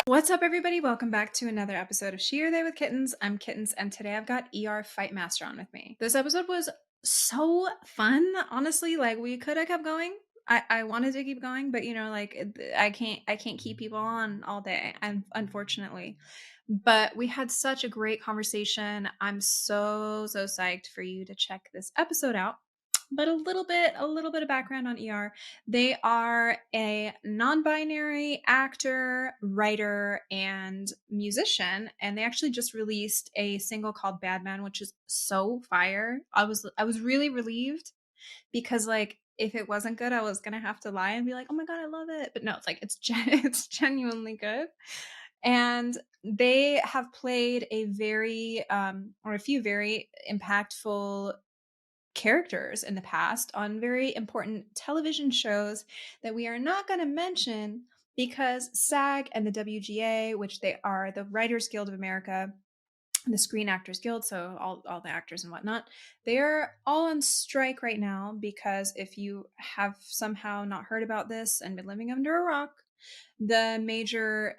What's up, everybody? Welcome back to another episode of She or They with Kittens. I'm Kittens, and today I've got FIGHTMASTER on with me. This episode was so fun, honestly. Like, we could have kept going. I wanted to keep going, but I can't keep people on all day, and unfortunately. But we had such a great conversation. I'm so psyched for you to check this episode out. But a little bit of background on ER. They are a non-binary actor, writer, and musician, and they actually just released a single called Bad Man, which is so fire. I was really relieved because, like, if it wasn't good, I was gonna have to lie and be like, "Oh my god, I love it." But no, it's like it's genuinely good. And they have played a very or a few very impactful characters in the past on very important television shows that we are not going to mention because SAG and the WGA, which they are the Writers Guild of America, the Screen Actors Guild, so all the actors and whatnot, they're all on strike right now because if you have somehow not heard about this and been living under a rock, the major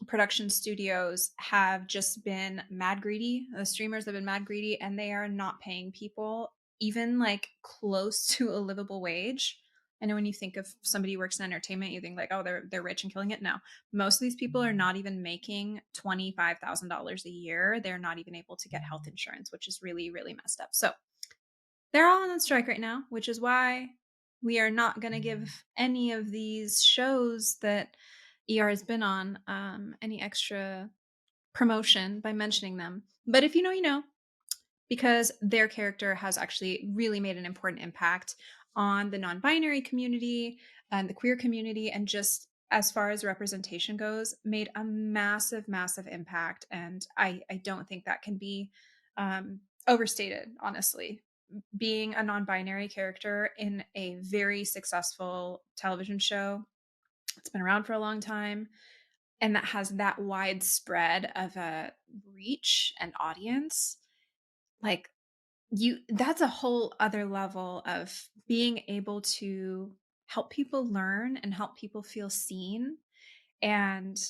production studios have just been mad greedy. The streamers have been mad greedy, and they are not paying people even like close to a livable wage. I know when you think of somebody who works in entertainment, you think like, oh, they're rich and killing it. No, most of these people are not even making $25,000 a year. They're not even able to get health insurance, which is really, really messed up. So they're all on strike right now, which is why we are not going to give any of these shows that has been on any extra promotion by mentioning them. But if you know, you know, because their character has actually really made an important impact on the non-binary community and the queer community, and just as far as representation goes, made a massive impact. And I don't think that can be overstated, honestly. Being a non-binary character in a very successful television show, it's been around for a long time, and that has that widespread of a reach and audience, like, that's a whole other level of being able to help people learn and help people feel seen. And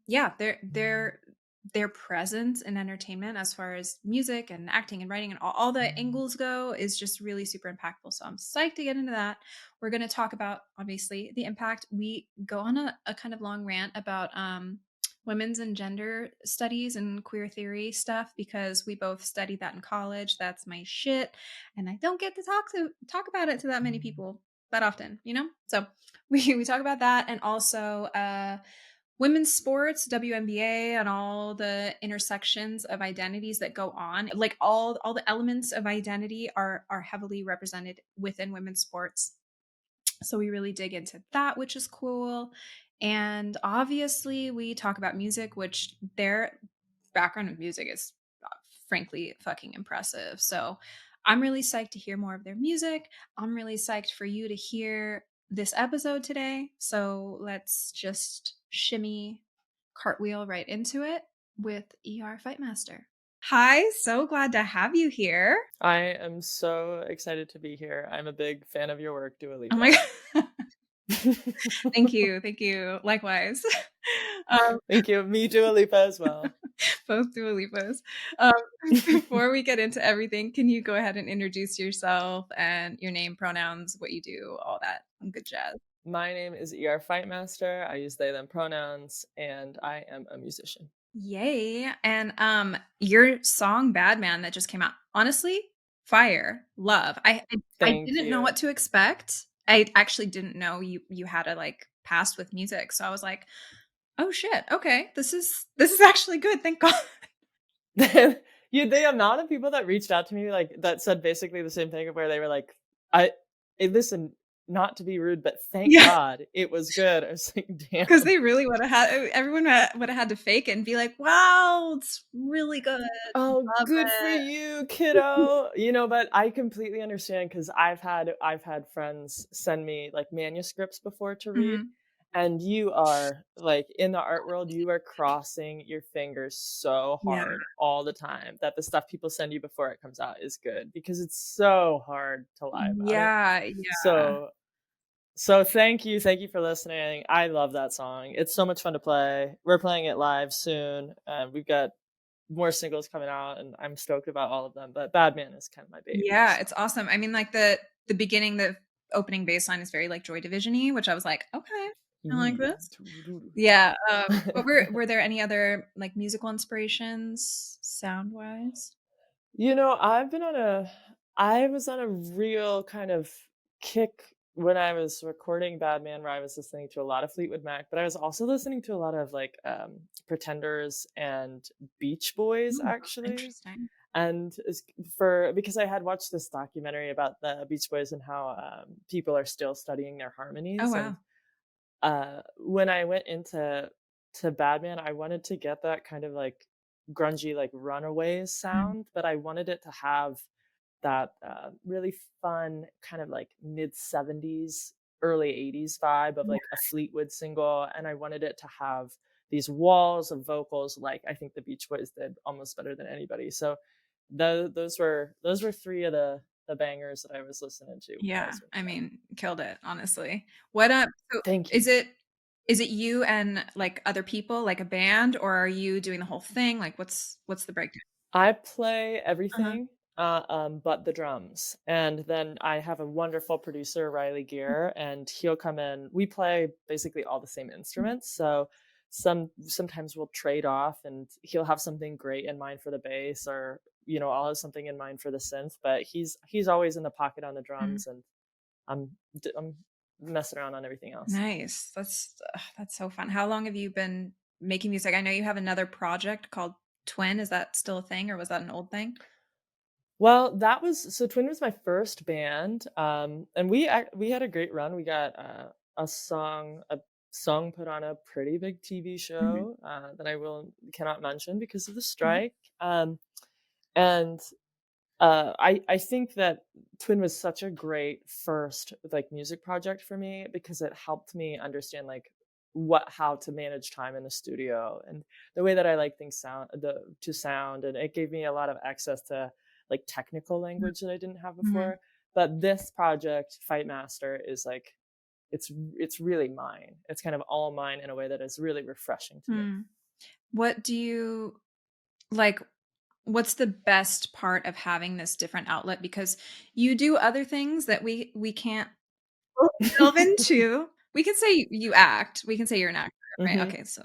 yeah, their presence in entertainment as far as music and acting and writing and all the angles go is just really super impactful. So I'm psyched to get into that. We're going to talk about, obviously, the impact. We go on a kind of long rant about women's and gender studies and queer theory stuff because we both studied that in college. That's my shit, and I don't get to talk about it to that many people that often, you know? So we talk about that, and also women's sports, WNBA, and all the intersections of identities that go on. Like, all the elements of identity are heavily represented within women's sports. So we really dig into that, which is cool. And obviously we talk about music, which their background of music is frankly fucking impressive. So I'm really psyched to hear more of their music. I'm really psyched for you to hear this episode today. So let's just shimmy cartwheel right into it with FIGHTMASTER. Hi, so glad to have you here. I am so excited to be here. I'm a big fan of your work, Dua Oh my Lipa. god. Thank you. Thank you. Likewise. Um, Thank you. Me, Dua Lipa, as well. both Dua Lipas. Um, before we get into everything, can you go ahead and introduce yourself and your name, pronouns, what you do, all that good jazz? My name is Fightmaster. I use they, them pronouns, and I am a musician. Yay. And your song Bad Man that just came out, honestly, fire, love. I Thank didn't know you. what to expect. I actually didn't know you had a like past with music. So I was like, oh shit, okay. This is actually good. Thank God. The amount of people that reached out to me, like, that said basically the same thing, where they were like, hey, listen, not to be rude, but thank Yeah. God it was good. I was like, Because damn. they really would have had everyone would have had to fake it and be like, wow, it's really good. Oh, Love good for you, it. kiddo. But I completely understand because I've had friends send me like manuscripts before to read, Mhm. and you are like in the art world, you are crossing your fingers so Yeah. hard all the time that the stuff people send you before it comes out is good because it's so hard to lie about it. Yeah, yeah. So So thank you for listening. I love that song. It's so much fun to play. We're playing it live soon. We've got more singles coming out, and I'm stoked about all of them. But Badman is kind of my baby. Yeah, So it's awesome. I mean, like the beginning, the opening bass line is very like Joy Division-y, which I was like, okay, I like ooh, this. Yeah. But were there any other like musical inspirations sound wise? you know, I was on a real kind of kick when I was recording Badman, where I was listening to a lot of Fleetwood Mac, but I was also listening to a lot of like Pretenders and Beach Boys Ooh, actually. interesting. And for because I had watched this documentary about the Beach Boys and how people are still studying their Oh harmonies, and wow. when I went into Badman, I wanted to get that kind of like grungy, like Runaways Mm, sound, but I wanted it to have that really fun kind of like mid 70s, early 80s vibe of yeah, like a Fleetwood single. And I wanted it to have these walls of vocals, like I think the Beach Boys did almost better than anybody. So those were three of the bangers that I was listening to when I yeah. was doing I that. mean, killed it, honestly. What up? So Thank you. is it you and like other people, like a band, or are you doing the whole thing? Like what's the breakdown? I play Uh-huh. everything, but the drums, and then I have a wonderful producer, Riley Gear, and he'll come in. We play basically all the same instruments, so sometimes we'll trade off, and he'll have something great in mind for the bass, or I'll have something in mind for the synth. But he's always in the pocket on the Mm, drums, and I'm messing around on everything else. nice. That's so fun. How long have you been making music? I know you have another project called Twin. Is that still a thing or was that an old thing? Well, that was so Twin was my first band, and we had a great run. We got a song put on a pretty big TV Mhm, show that I will cannot mention because of the mhm, strike. And I think that Twin was such a great first like music project for me because it helped me understand like how to manage time in the studio and the way that I like things to sound, and it gave me a lot of access to like technical mhm, language that I didn't have mhm, before. But this project, Fightmaster, is like it's really mine. It's kind of all mine in a way that is really refreshing to me. mm. What do you like? What's the best part of having this different outlet? Because you do other things that we can't delve into. We can say you act. We can say you're an actor, right? Hmm. Okay, so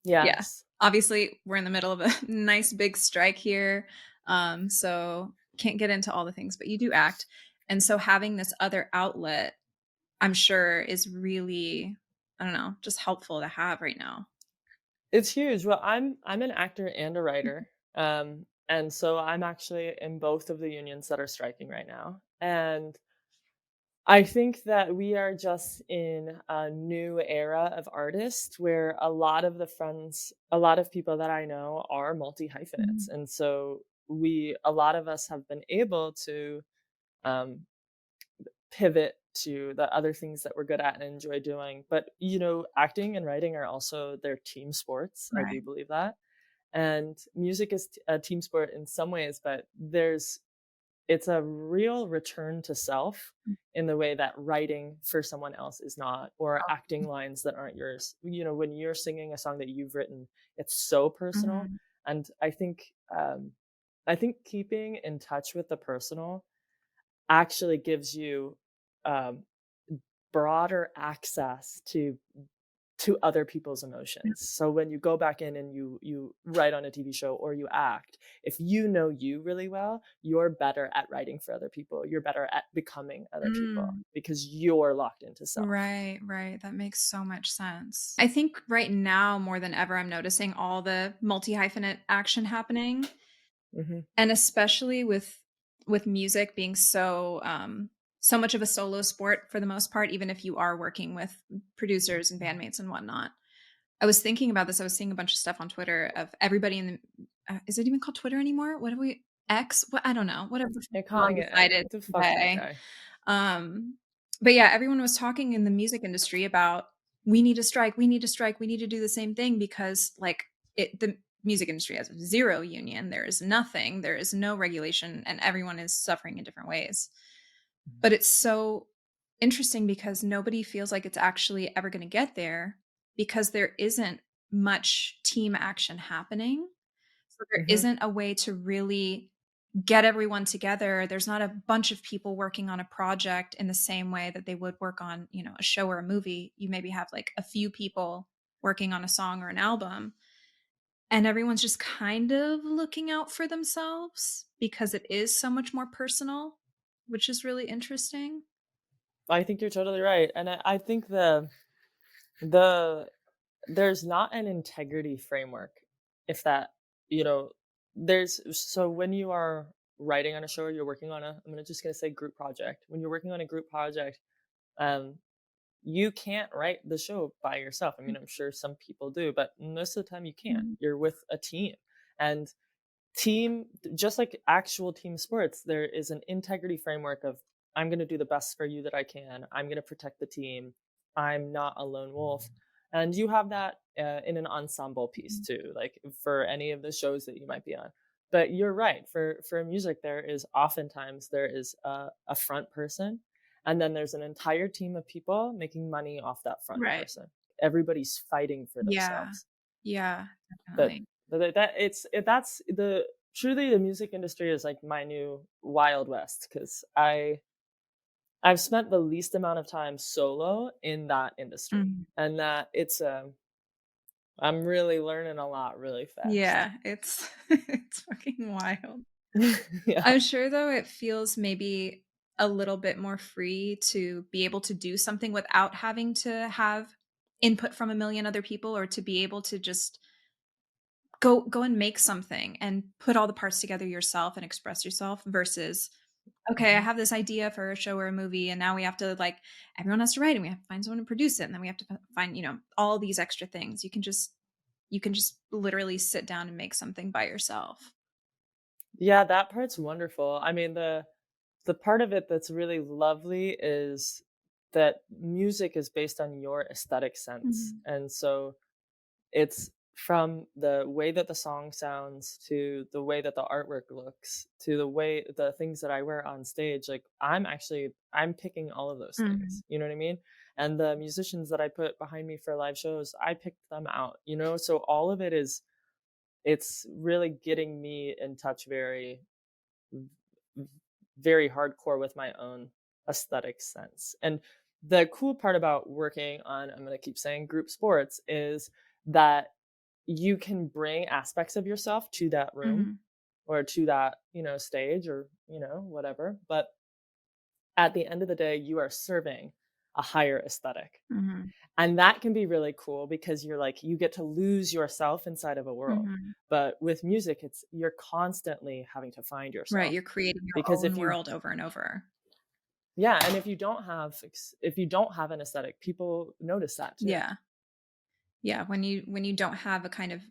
yeah. Yes. Obviously, we're in the middle of a nice big strike here. So can't get into all the things, but you do act. And so having this other outlet, I'm sure is really, I don't know, just helpful to have right now. It's huge. Well, I'm an actor and a writer. And so I'm actually in both of the unions that are striking right now. And I think that we are just in a new era of artists where a lot of people that I know are multi hyphenates. Mhm. And so a lot of us have been able to um, pivot to the other things that we're good at and enjoy doing. But, acting and writing are also their team sports. I Right. do believe that. And music is a team sport in some ways, but it's a real return to self in the way that writing for someone else is not, or acting lines that aren't yours. When you're singing a song that you've written, it's so personal. Mhm. And I think keeping in touch with the personal actually gives you um, broader access to other people's emotions. So when you go back in and you write on a TV show or you act, if you know you really well, you're better at writing for other people. You're better at becoming other people Mm. because you're locked into self. Right, right. That makes so much sense. I think right now more than ever, I'm noticing all the multi-hyphenate action happening, Hmm. and especially with music being so so much of a solo sport for the most part, even if you are working with producers and bandmates and whatnot. I was thinking about this. I was seeing a bunch of stuff on Twitter of everybody in the is it even called Twitter anymore? What have we X? What I don't know. Whatever the They're Elon calling it decided the fuck that today. guy. Um, but yeah, everyone was talking in the music industry about we need to strike, we need to strike, we need to do the same thing because like the music industry has zero union, there is nothing, there is no regulation, and everyone is suffering in different ways. But it's so interesting because nobody feels like it's actually ever going to get there because there isn't much team action happening. So there Mhm. isn't a way to really get everyone together. There's not a bunch of people working on a project in the same way that they would work on, a show or a movie. You maybe have like a few people working on a song or an album, and everyone's just kind of looking out for themselves because it is so much more personal, which is really interesting. I think you're totally right, and I think the there's not an integrity framework, if that, you know, there's so when you are writing on a show or you're working on just gonna say group project. When you're working on a group project, um, you can't write the show by yourself. I mean, I'm sure some people do, but most of the time you can't. Mhm. You're with a team. And team, just like actual team sports, there is an integrity framework of I'm going to do the best for you that I can. I'm going to protect the team. I'm not a lone wolf. And you have that in an ensemble piece Mhm. too, like for any of the shows that you might be on. But you're right. For music, there is a front person, and then there's an entire team of people making money off that front Right. person. Everybody's fighting for Yeah. themselves. Yeah, But definitely. that's the truly the music industry is like my new wild west because I've spent the least amount of time solo in that industry, Mhm. and that I'm really learning a lot really fast. Yeah, it's it's fucking wild. Yeah. I'm sure though it feels maybe a little bit more free to be able to do something without having to have input from a million other people, or to be able to just go and make something and put all the parts together yourself and express yourself versus, okay, I Mhm. have this idea for a show or a movie, and now we have to, like, everyone has to write, and we have to find someone to produce it, and then we have to find, all these extra things. You can just literally sit down and make something by yourself. Yeah, that part's wonderful. I mean, the part of it that's really lovely is that music is based on your aesthetic sense, Mhm. and so it's from the way that the song sounds to the way that the artwork looks to the things that I wear on stage. Like I'm picking all of those Mhm. things. You know what I mean? And the musicians that I put behind me for live shows, I picked them out, you know? So all of it is it's really getting me in touch v- very hardcore with my own aesthetic sense. And the cool part about working on, I'm going to keep saying group sports, is that you can bring aspects of yourself to that room Mhm. or to that, stage or, whatever. But at the end of the day, you are serving a higher aesthetic. Mhm. And that can be really cool because you're like, you get to lose yourself inside of a world. Mhm. But with music, you're constantly having to find Right, yourself you're creating your because own world over and over. yeah, and if you don't have an aesthetic, people notice that too. Yeah. Yeah, when you don't have a kind of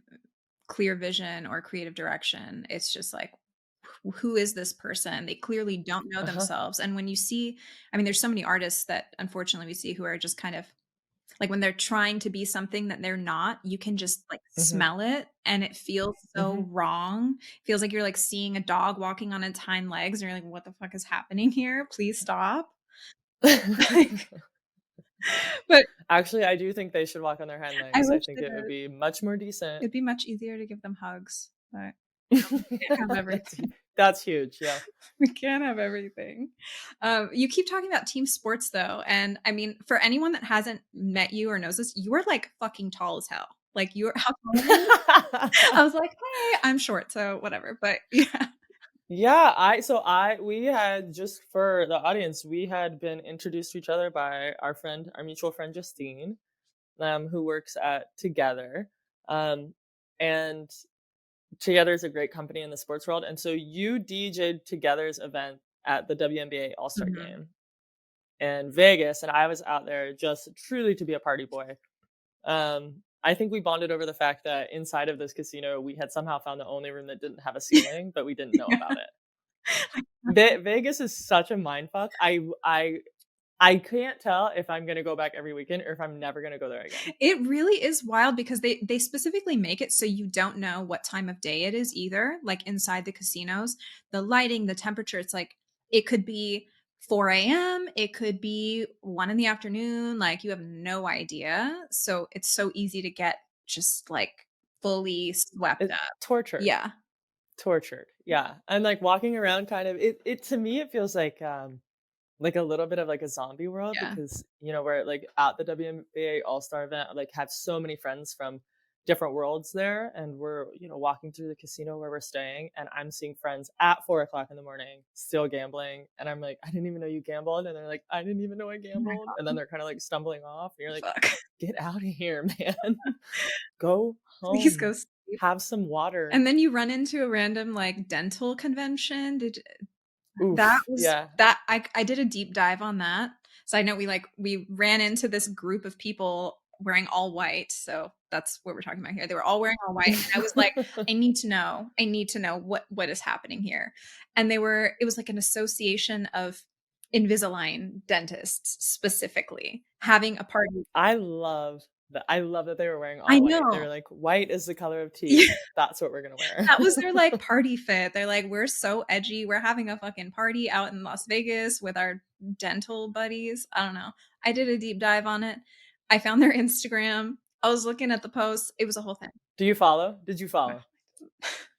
clear vision or creative direction, it's just like, who is this person? They clearly don't know Uh-huh. themselves. And when you see, I mean, there's so many artists that unfortunately we see who are just kind of like, when they're trying to be something that they're not, you can just like Mhm. smell it and it feels so Mhm. wrong. Feels like you're like seeing a dog walking on its hind legs and you're like, what the fuck is happening here? Please stop. Like, but Actually, I do think they should walk on their hind I legs. I wish think they it would did. be much more decent. It'd be much easier to give them hugs, but we can't have That's everything. that's huge, yeah. We can't have everything. You keep talking about team sports though, and I mean, for anyone that hasn't met you or knows this, you are like fucking tall as hell. Like you're how tall are you? I was like, hey, I'm short, so whatever. But yeah. Yeah, I we had just for the audience, we had been introduced to each other by our mutual friend Justine, who works at Together. Um, and Together is a great company in the sports world. And so you DJ'd Together's event at the WNBA All-Star Mhm. game in Vegas, and I was out there just truly to be a party boy. I think we bonded over the fact that inside of this casino, we had somehow found the only room that didn't have a ceiling, but we didn't know Yeah. about it. Vegas is such a mind fuck. I can't tell if I'm gonna go back every weekend or if I'm never gonna go there again. It really is wild because they specifically make it so you don't know what time of day it is either, like inside the casinos. The lighting, the temperature, it's like it could be 4 a.m. It could be 1 in the afternoon. Like, you have no idea. So it's so easy to get just like fully swept It up. tortured. Yeah. Tortured. Yeah. And like walking around kind of it to me it feels like a little bit of like a zombie world Yeah. because we're like at the WNBA All-Star event, I, like have so many friends from different worlds there, and we're walking through the casino where we're staying, and I'm seeing friends at 4 o'clock in the morning still gambling, and I'm like, I didn't even know you gambled, and they're like, I didn't even know I Oh my gambled, and then they're kind of like stumbling off, and you're like, God. Fuck. get out of here, man. Go Please go home, sleep. have some water. And then you run into a random like dental convention. That Oof, was yeah. that I did a deep dive on that. So I know we ran into this group of people wearing all white. So that's what we're talking about here. They were all wearing all white. And I was like, I need to know. I need to know what is happening here. And it was like an association of Invisalign dentists specifically having a party. I love that they were wearing I all white. They know. were like, "White is the color of Yeah. teeth. That's what we're gonna wear." That was their like party fit. They're like, we're so edgy. We're having a fucking party out in Las Vegas with our dental buddies. I don't know. I did a deep dive on it. I found their Instagram. I was looking at the posts. It was a whole thing. Do you follow? Did you I follow?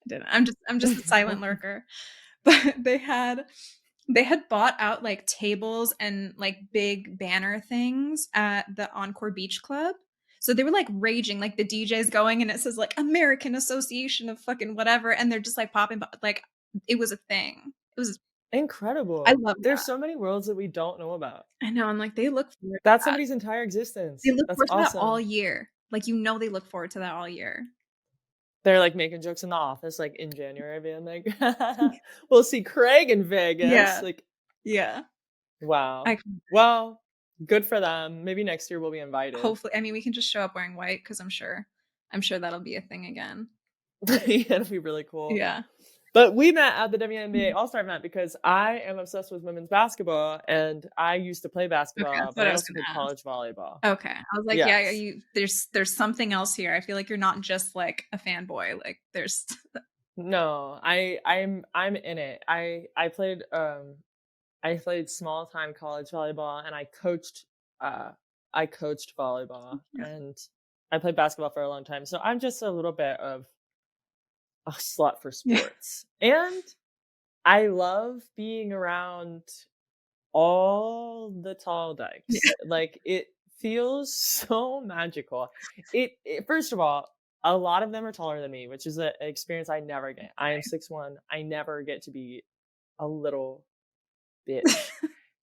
didn't. I'm just a silent lurker. But they had bought out like tables and like big banner things at the Encore Beach Club. So they were like raging, like the DJ's going and it says like American Association of fucking whatever, and they're just like popping, like it was a thing. It was. I Incredible. love There's that. so many worlds that we don't know about. I know. I'm like, they look forward to That's that. somebody's entire They existence. look That's forward to that all awesome. year. Like they look forward to that all year. They're like making jokes in the office, like in January, being like, "We'll see Craig in Vegas." Yeah. Like, Yeah. wow. I Well, good for them. Maybe next year we'll be invited. hopefully, I mean, we can just show up wearing white because I'm sure that'll be a thing again. Yeah, it'll be really cool. Yeah. But we met at the WNBA All-Star event because I am obsessed with women's basketball, and I used to play Okay, basketball, that's but what I I was also gonna played ask. college volleyball. Okay. I was like, yeah, Yes. there's something else here. I feel like you're not just like a fanboy. Like there's No, I'm in it. I played small time college volleyball, and I coached volleyball, yeah. and I played basketball for a long time. So I'm just a little bit of a slut for Yeah. sports. And I love being around all the tall dykes. Yeah. Like, it feels so magical. It first of all, a lot of them are taller than me, which is an experience I never get. I am 6'1". I never get to be a little bitch.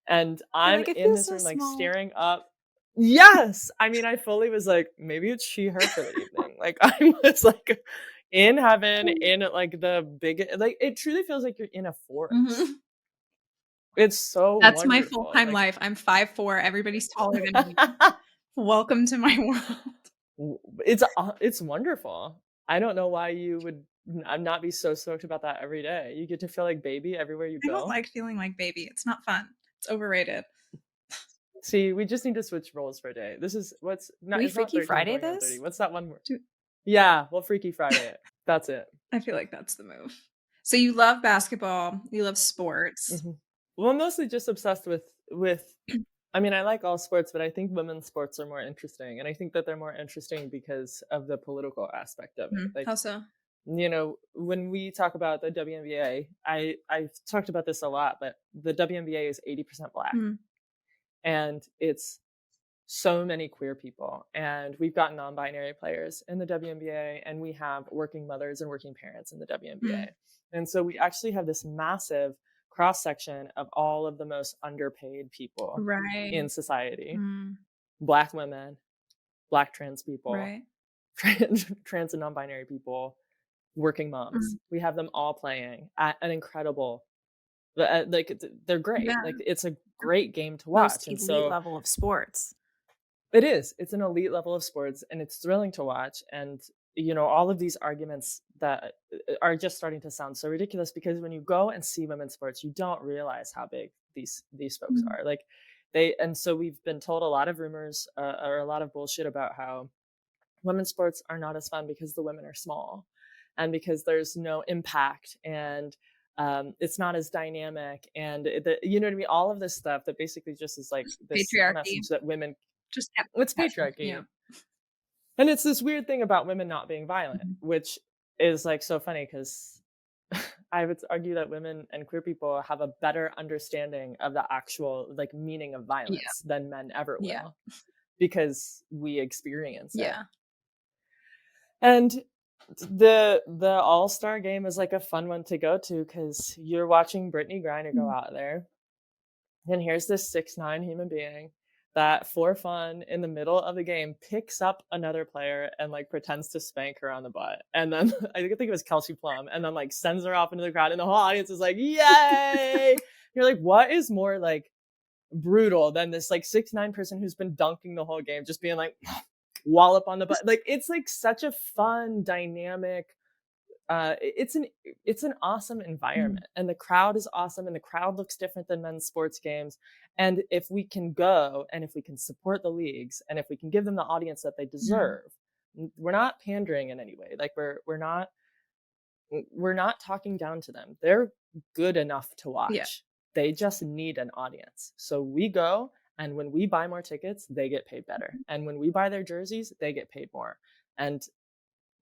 And You're I'm like, it in feels this so room, like, small. staring up. Yes! I mean, I fully was like, maybe it's she, her for the evening. Like, I was like in heaven, in like the big, like, it truly feels like you're in a forest. Mhm. It's so That's my wonderful. And full-time like, life. I'm 5'4". Everybody's taller than me. Welcome to my world. it's wonderful. I don't know why you would not be so stoked about that every day. You get to feel like baby everywhere you I don't go. like feeling like baby. It's not fun. It's overrated. See, we just need to switch roles for a day. This is Do we it's not Freaky 13 Friday going on 30. this? What's that one word? Do Yeah, we'll Freaky Friday it. That's it. I feel like that's the move. So you love basketball, you love sports. Mhm. Well, I'm mostly just obsessed with I mean, I like all sports, but I think women's sports are more interesting, and I think that they're more interesting because of the political aspect of it. How Like, so? when we talk about the WNBA, I've talked about this a lot, but the WNBA is 80% black, Mhm. and it's so many queer people, and we've got non-binary players in the WNBA, and we have working mothers and working parents in the WNBA. Mm. And so we actually have this massive cross section of all of the most underpaid people Right. in society. Mm. Black women, black trans people, Right. trans and non-binary people, working moms. Mm. We have them all playing at an incredible like they're great. Yeah. Like, it's a great game to Most watch. And elite so level of sports. it is. It's an elite level of sports, and it's thrilling to watch. And all of these arguments that are just starting to sound so ridiculous, because when you go and see women's sports, you don't realize how big these folks Mm. are. Like, and so we've been told a lot of rumors, or a lot of bullshit about how women's sports are not as fun because the women are small, and because there's no impact, and It's not as dynamic, and you know what I mean, all of this stuff that basically just is like this Patriarchy. message that women, Just it's yeah. patriarchy. And it's this weird thing about women not being violent, Mhm. which is like so funny because I would argue that women and queer people have a better understanding of the actual like meaning of Yeah. violence than men ever Yeah. will, because we experience it. Yeah. And the all-star game is like a fun one to go to because you're watching Brittany Griner go Mhm. out there, and here's this 6'9" human being that for fun in the middle of the game picks up another player and like pretends to spank her on the butt. And then I think it was Kelsey Plum, and then like sends her off into the crowd, and the whole audience is like, yay! You're like, what is more like brutal than this like 6'9" person who's been dunking the whole game, just being like wallop on the butt? Like it's like such a fun, dynamic, it's an awesome Mhm. environment, and the crowd is awesome, and the crowd looks different than men's sports games. And if we can go, and if we can support the leagues, and if we can give them the audience that they Mhm. deserve, we're not pandering in any way. Like we're not talking down to them. They're good enough to Yeah. watch. They just need an audience. So we go, and when we buy more tickets, they get paid better, and when we buy their jerseys, they get paid more. And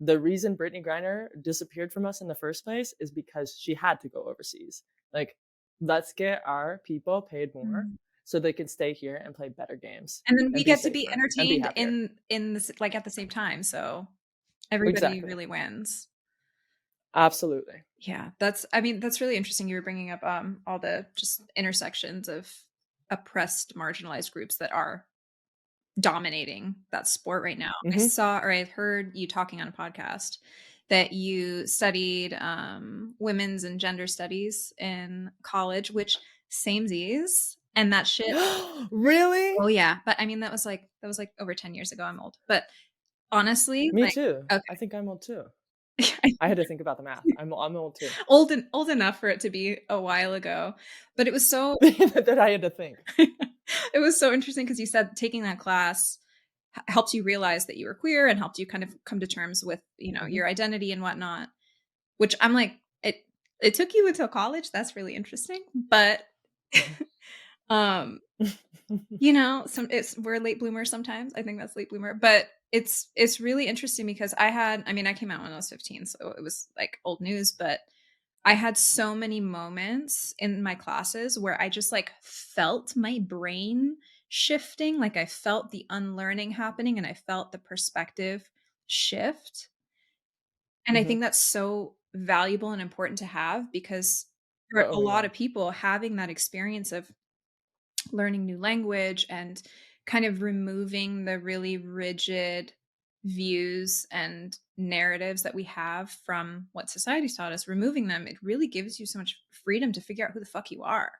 the reason Brittany Griner disappeared from us in the first place is because she had to go overseas. Like, let's get our people paid more Mhm. so they can stay here and play better games And then we and be get to be safer and be entertained happier. in this like at the same time. So everybody Exactly. really wins. Absolutely. Yeah, that's I mean, that's really interesting. You were bringing up all the just intersections of oppressed, marginalized groups that are dominating that sport right now. I Hmm. saw or I heard you talking on a podcast that you studied women's and gender studies in college, which samesies and that shit. Really? Oh yeah, but I mean that was like over 10 years ago. I'm old. But honestly, Me like too. I okay. think I'm old too. I had to think about the math. I'm old too. Old enough for it to be a while ago. But it was so That I had to think. it was so interesting because you said taking that class helped you realize that you were queer and helped you kind of come to terms with, Hmm. your identity and whatnot, which I'm like, it took you until college. That's really interesting. But um, we're late bloomers sometimes. I think that's late bloomer, but it's really interesting because I came out when I was 15, so it was like old news, but I had so many moments in my classes where I just like felt my brain shifting, like I felt the unlearning happening and I felt the perspective shift. And I Hmm. think that's so valuable and important to have because for a Oh lot yeah. of people having that experience of learning new language and kind of removing the really rigid views and narratives that we have from what society's taught us, removing them, it really gives you so much freedom to figure out who the fuck you are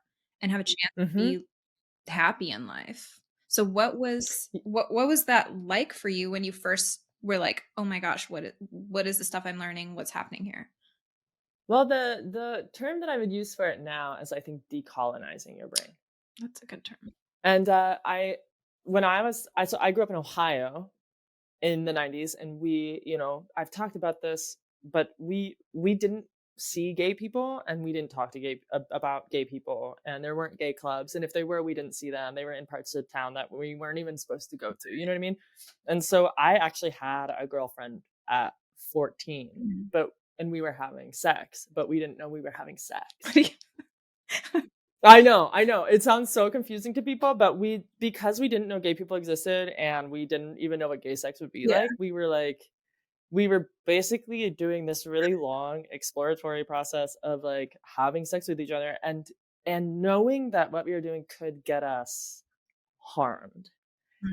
and have a chance to Hmm. be happy in life. So what was that like for you when you first were like, "Oh my gosh, what is the stuff I'm learning? What's happening here?" Well, the term that I would use for it now is, I think, decolonizing your brain. That's a good term. And I when I was I so I grew up in Ohio in the 90s, and I've talked about this, but we didn't see gay people, and we didn't talk to about gay people, and there weren't gay clubs, and if they were, we didn't see them. They were in parts of town that we weren't even supposed to go to, you know what I mean? And so I actually had a girlfriend at 14, Mhm. and we were having sex, but we didn't know we were having sex. What I know. It sounds so confusing to people, but because we didn't know gay people existed, and we didn't even know what gay sex would be Yeah. like, we were basically doing this really long exploratory process of like having sex with each other, and knowing that what we were doing could get us harmed.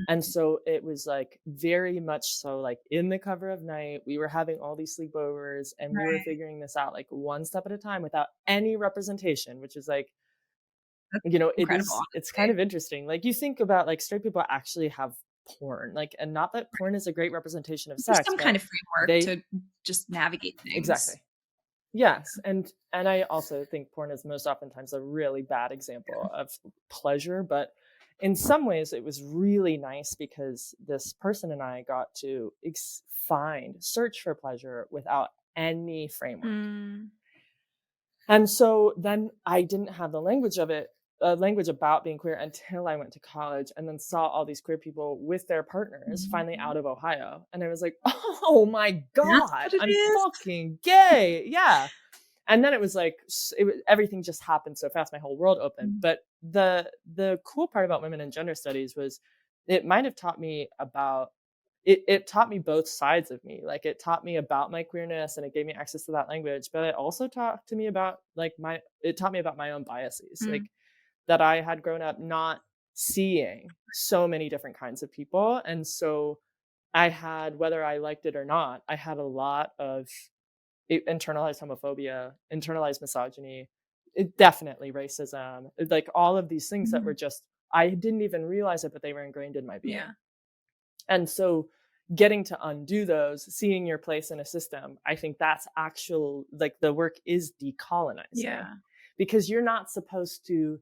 And Mhm. so it was like very much so like in the cover of night, we were having all these sleepovers, and we were Right. figuring this out like one step at a time without any representation, which is like, That's incredible, it's kind honestly. of interesting. Like you think about like straight people actually have porn, like, and not that porn is a great representation of There's sex, some kind but of framework they to just navigate things. exactly. Yes, and I also think porn is most oftentimes a really bad example of pleasure, but in some ways it was really nice because this person and I got to search for pleasure without any framework. Mm. And so then I didn't have the language of it, language about being queer until I went to college and then saw all these queer people with their partners finally Mhm. out of Ohio. And I was like, oh my That's God, what it I'm is. fucking gay. Yeah. And then it was like everything just happened so fast. My whole world opened. Mhm. But the cool part about women in gender studies was it might have taught me about it taught me both sides of me. Like it taught me about my queerness and it gave me access to that language, but it also taught to me about like my it taught me about my own biases. Mm. Like that I had grown up not seeing so many different kinds of people. And so I had, whether I liked it or not, I had a lot of internalized homophobia, internalized misogyny, definitely racism, like all of these things that were Mhm. just, I didn't even realize it, but they were ingrained in my being. Yeah. And so getting to undo those, seeing your place in a system, I think that's actual, like the work is decolonizing Yeah. because you're not supposed to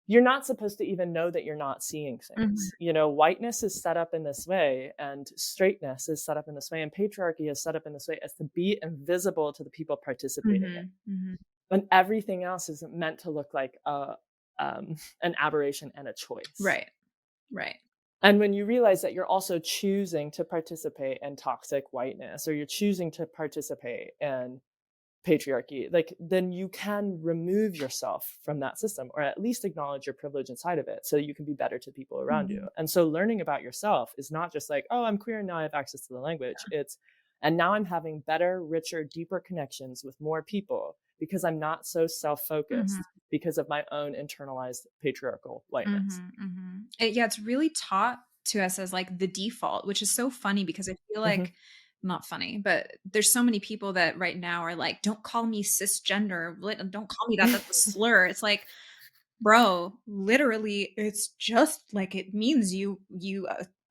even know that you're not seeing Mhm. things. You know, whiteness is set up in this way, and straightness is set up in this way, and patriarchy is set up in this way as to be invisible to the people participating in. Mhm. Mhm. When everything else is meant to look like an aberration and a choice. Right. Right. And when you realize that you're also choosing to participate in toxic whiteness, or you're choosing to participate in patriarchy, like then you can remove yourself from that system or at least acknowledge your privilege inside of it so you can be better to people around you. Mhm. And so learning about yourself is not just like, oh, I'm queer and now I have access to the language. It's and now I'm having better, richer, deeper connections with more people because I'm not so Mhm. self-focused because of my own internalized patriarchal whiteness. Mhm. Mhm. Yeah, it's really taught to us as like the default, which is so funny because I feel Hmm. like not funny, but there's so many people that right now are like, "Don't call me cisgender. Don't call me that. That's a slur." It's like, bro, literally, it's just like it means you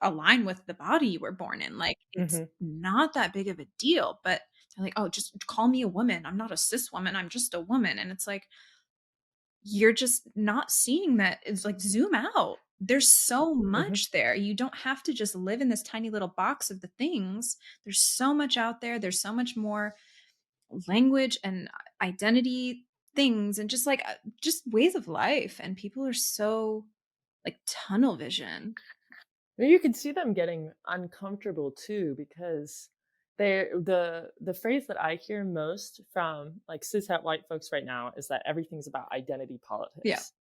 align with the body you were born in. Like it's Hmm. not that big of a deal. But they're like, "Oh, just call me a woman. I'm not a cis woman. I'm just a woman." And it's like you're just not seeing that. It's like zoom out. There's so Hmm. much there. You don't have to just live in this tiny little box of the things. There's so much out there. There's so much more language and identity things and just like just ways of life and people are so like tunnel vision. You can see them getting uncomfortable too because the phrase that I hear most from like cishet white folks right now is that everything's about identity Yeah. politics.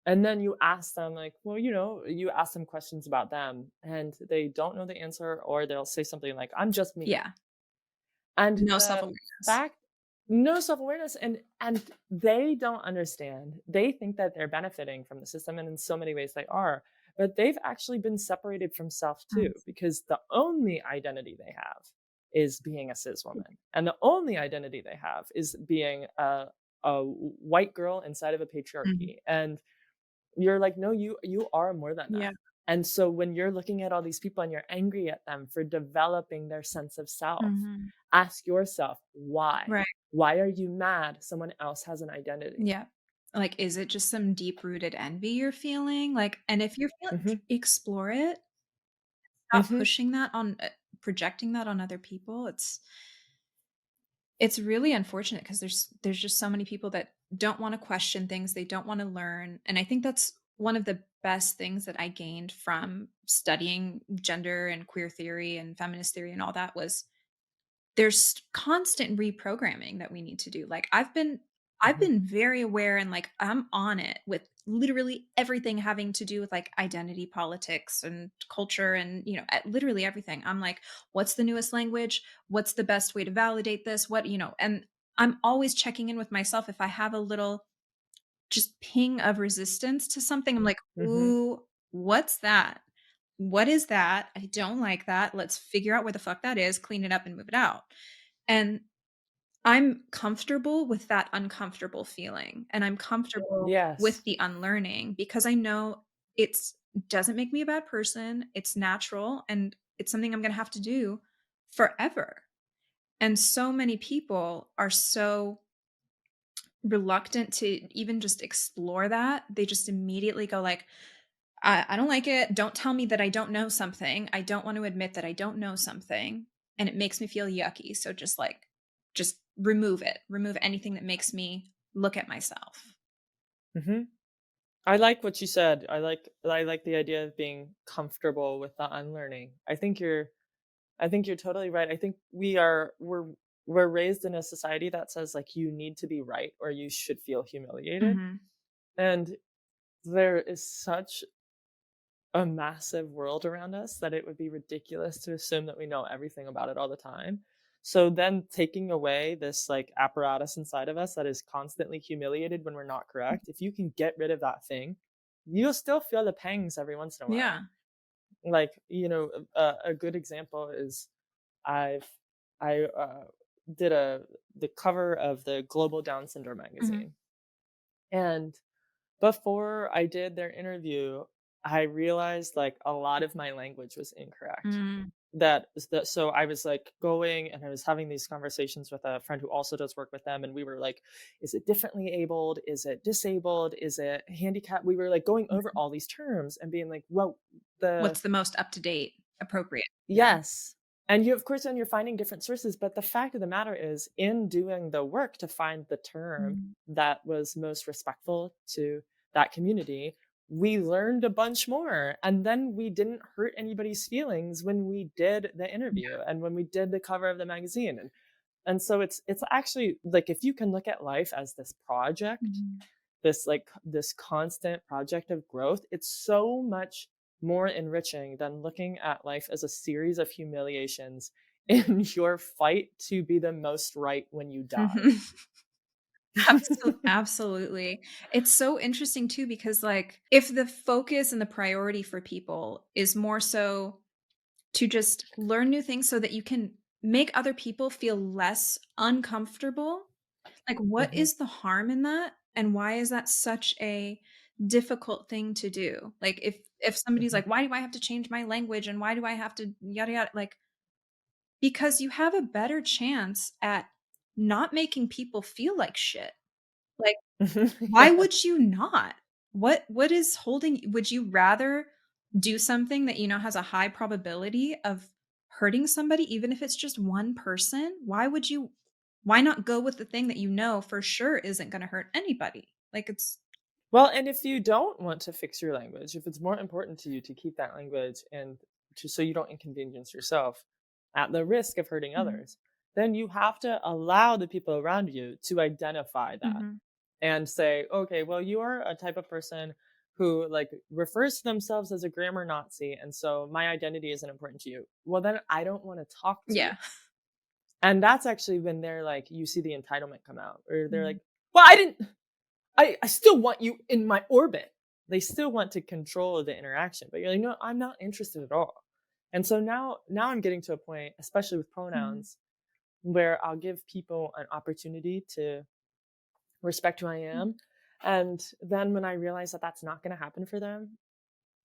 And then you ask them like, well, you ask them questions about them and they don't know the answer or they'll say something like, I'm just me. Yeah. And No the self-awareness. fact no self-awareness and they don't understand. They think that they're benefiting from the system and in so many ways they are, but they've actually been separated from self too Mm. because the only identity they have is being a cis woman. And the only identity they have is being a white girl inside of a Mhm. patriarchy. And you're like, no, you are more than Yeah. that. And so when you're looking at all these people and you're angry at them for developing their sense of self, Mhm. ask yourself why. Right. Why are you mad someone else has an identity? Yeah. Like, is it just some deep-rooted envy you're feeling? Like, and if you're feeling Mhm. explore it. Stop Mhm. pushing that on projecting that on other people. It's really unfortunate because there's just so many people that don't wanna question things, they don't wanna learn, and I think that's one of the best things that I gained from studying gender and queer theory and feminist theory and all that was there's constant reprogramming that we need to do. Like I've Mhm. been very aware and like I'm on it with literally everything having to do with like identity politics and culture and literally everything. I'm like, what's the newest language? What's the best way to validate this? And I'm always checking in with myself if I have a little just ping of resistance to something. I'm like, Mhm. ooh, what's that? What is that? I don't like that. Let's figure out where the fuck that is, clean it up and move it out. And I'm comfortable with that uncomfortable feeling, and I'm comfortable Yes. with the unlearning because I know it's doesn't make me a bad person, it's natural, and it's something I'm gonna have to do forever. And so many people are so reluctant to even just explore that. They just immediately go like, I don't like it. Don't tell me that I don't know something. I don't want to admit that I don't know something, and it makes me feel yucky. So just remove it, remove anything that makes me look at myself. Mhm. I like what you said. I like the idea of being comfortable with the unlearning. I think you're totally right. I think we're raised in a society that says like you need to be right or you should feel humiliated. Mhm. And there is such a massive world around us that it would be ridiculous to assume that we know everything about it all the time. So then taking away this like apparatus inside of us that is constantly humiliated when we're not correct, if you can get rid of that thing, you'll still feel the pangs every once in a while. Yeah. Like, a good example is I've I did the cover of the Global Down Syndrome Mhm. magazine. And before I did their interview, I realized like a lot of my language was incorrect. Mm. So I was like going and I was having these conversations with a friend who also does work with them, and we were like, is it differently abled? Is it disabled? Is it handicapped? We were like going over Mhm. all these terms and being like, well, the What's the most up to date, appropriate? Yeah. yes. And you of course, then you're finding different sources, but the fact of the matter is in doing the work to find the term Mhm. that was most respectful to that community, we learned a bunch more. And then we didn't hurt anybody's feelings when we did the interview and when we did the cover of the magazine. And so it's actually like if you can look at life as this project, Mhm. this constant project of growth, it's so much more enriching than looking at life as a series of humiliations in your fight to be the most right when you die. Mhm. Absolutely. It's so interesting too because, like, if the focus and the priority for people is more so to just learn new things so that you can make other people feel less uncomfortable, like, what Mhm, is the harm in that, and why is that such a difficult thing to do? Like, if somebody's mhm. like, "Why do I have to change my language, and why do I have to yada yada?" Like, because you have a better chance at not making people feel like shit. Like, why Yeah. would you not? What is holding would you rather do something that you know has a high probability of hurting somebody, even if it's just one person? Why not go with the thing that you know for sure isn't gonna hurt anybody? Like, it's Well, and if you don't want to fix your language, if it's more important to you to keep that language and so you don't inconvenience yourself at the risk of hurting Mhm, others, then you have to allow the people around you to identify that mhm, and say, okay, well, you are a type of person who like refers to themselves as a grammar Nazi, and so my identity isn't important to you. Well, then I don't want to talk to you. yeah. And that's actually when they're like, you see the entitlement come out, or they're Mhm, like, well, I didn't. I still want you in my orbit. They still want to control the interaction, but you're like, no, I'm not interested at all. And so now I'm getting to a point, especially with mhm, pronouns, where I'll give people an opportunity to respect who I mhm, am. And then when I realize that that's not going to happen for them,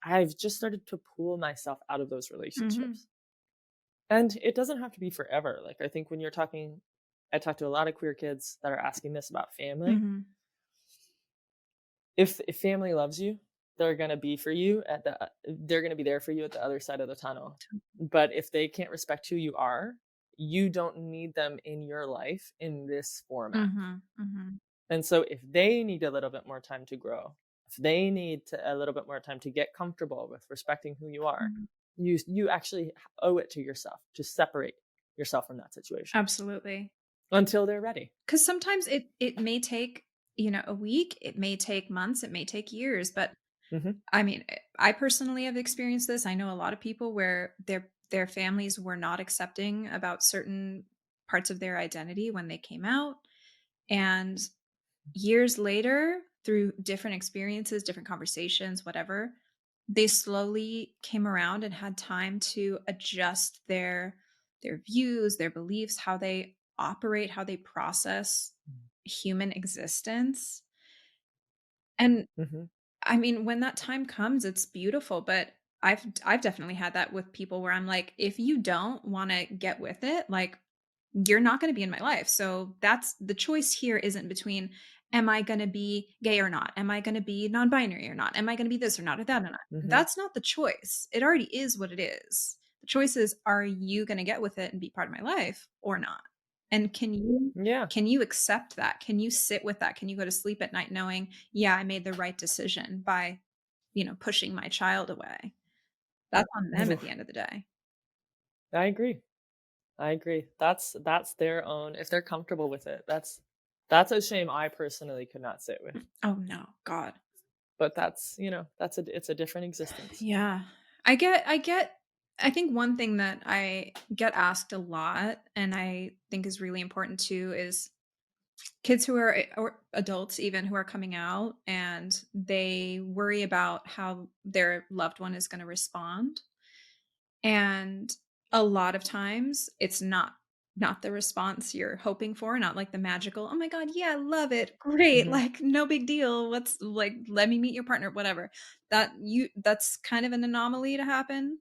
I've just started to pull myself out of those mhm, relationships. And it doesn't have to be forever. Like I think when you're talking, I talk to a lot of queer kids that are asking this about family. mhm. If family loves you, they're gonna be for you at the they're gonna be there for you at the other side of the tunnel. But if they can't respect who you are, you don't need them in your life in this format. Mhm, mhm, And so if they need a little bit more time to grow, if they need a little bit more time to get comfortable with respecting who you are, mhm. you actually owe it to yourself to separate yourself from that situation Absolutely. until they're ready. 'Cause sometimes it may take, you know, a week, it may take months, it may take years, but Mhm, I mean, I personally have experienced this. I know a lot of people where their families were not accepting about certain parts of their identity when they came out, and years later, through different experiences, different conversations, whatever, they slowly came around and had time to adjust their views, their beliefs, how they operate, how they process human existence. And mhm, I mean, when that time comes, it's beautiful, but I've definitely had that with people where I'm like, if you don't want to get with it, like you're not going to be in my life. So that's the choice here isn't between am I going to be gay or not? Am I going to be non-binary or not? Am I going to be this or not or that or not? mhm. That's not the choice. It already is what it is. The choice is are you going to get with it and be part of my life or not? And Yeah. can you accept that? Can you sit with that? Can you go to sleep at night knowing, yeah, I made the right decision by, pushing my child away? That's on them at the end of the day. I agree. I agree. That's their own if they're comfortable with it. That's a shame I personally could not sit with. Oh no, God. But that's, that's it's a different existence. Yeah. I think one thing that I get asked a lot and I think is really important too is kids who are or adults even who are coming out and they worry about how their loved one is going to respond. And a lot of times it's not the response you're hoping for, not like the magical, "Oh my god, yeah, love it. Great. Mhm. Like no big deal. What's like let me meet your partner, whatever." That's kind of an anomaly to happen.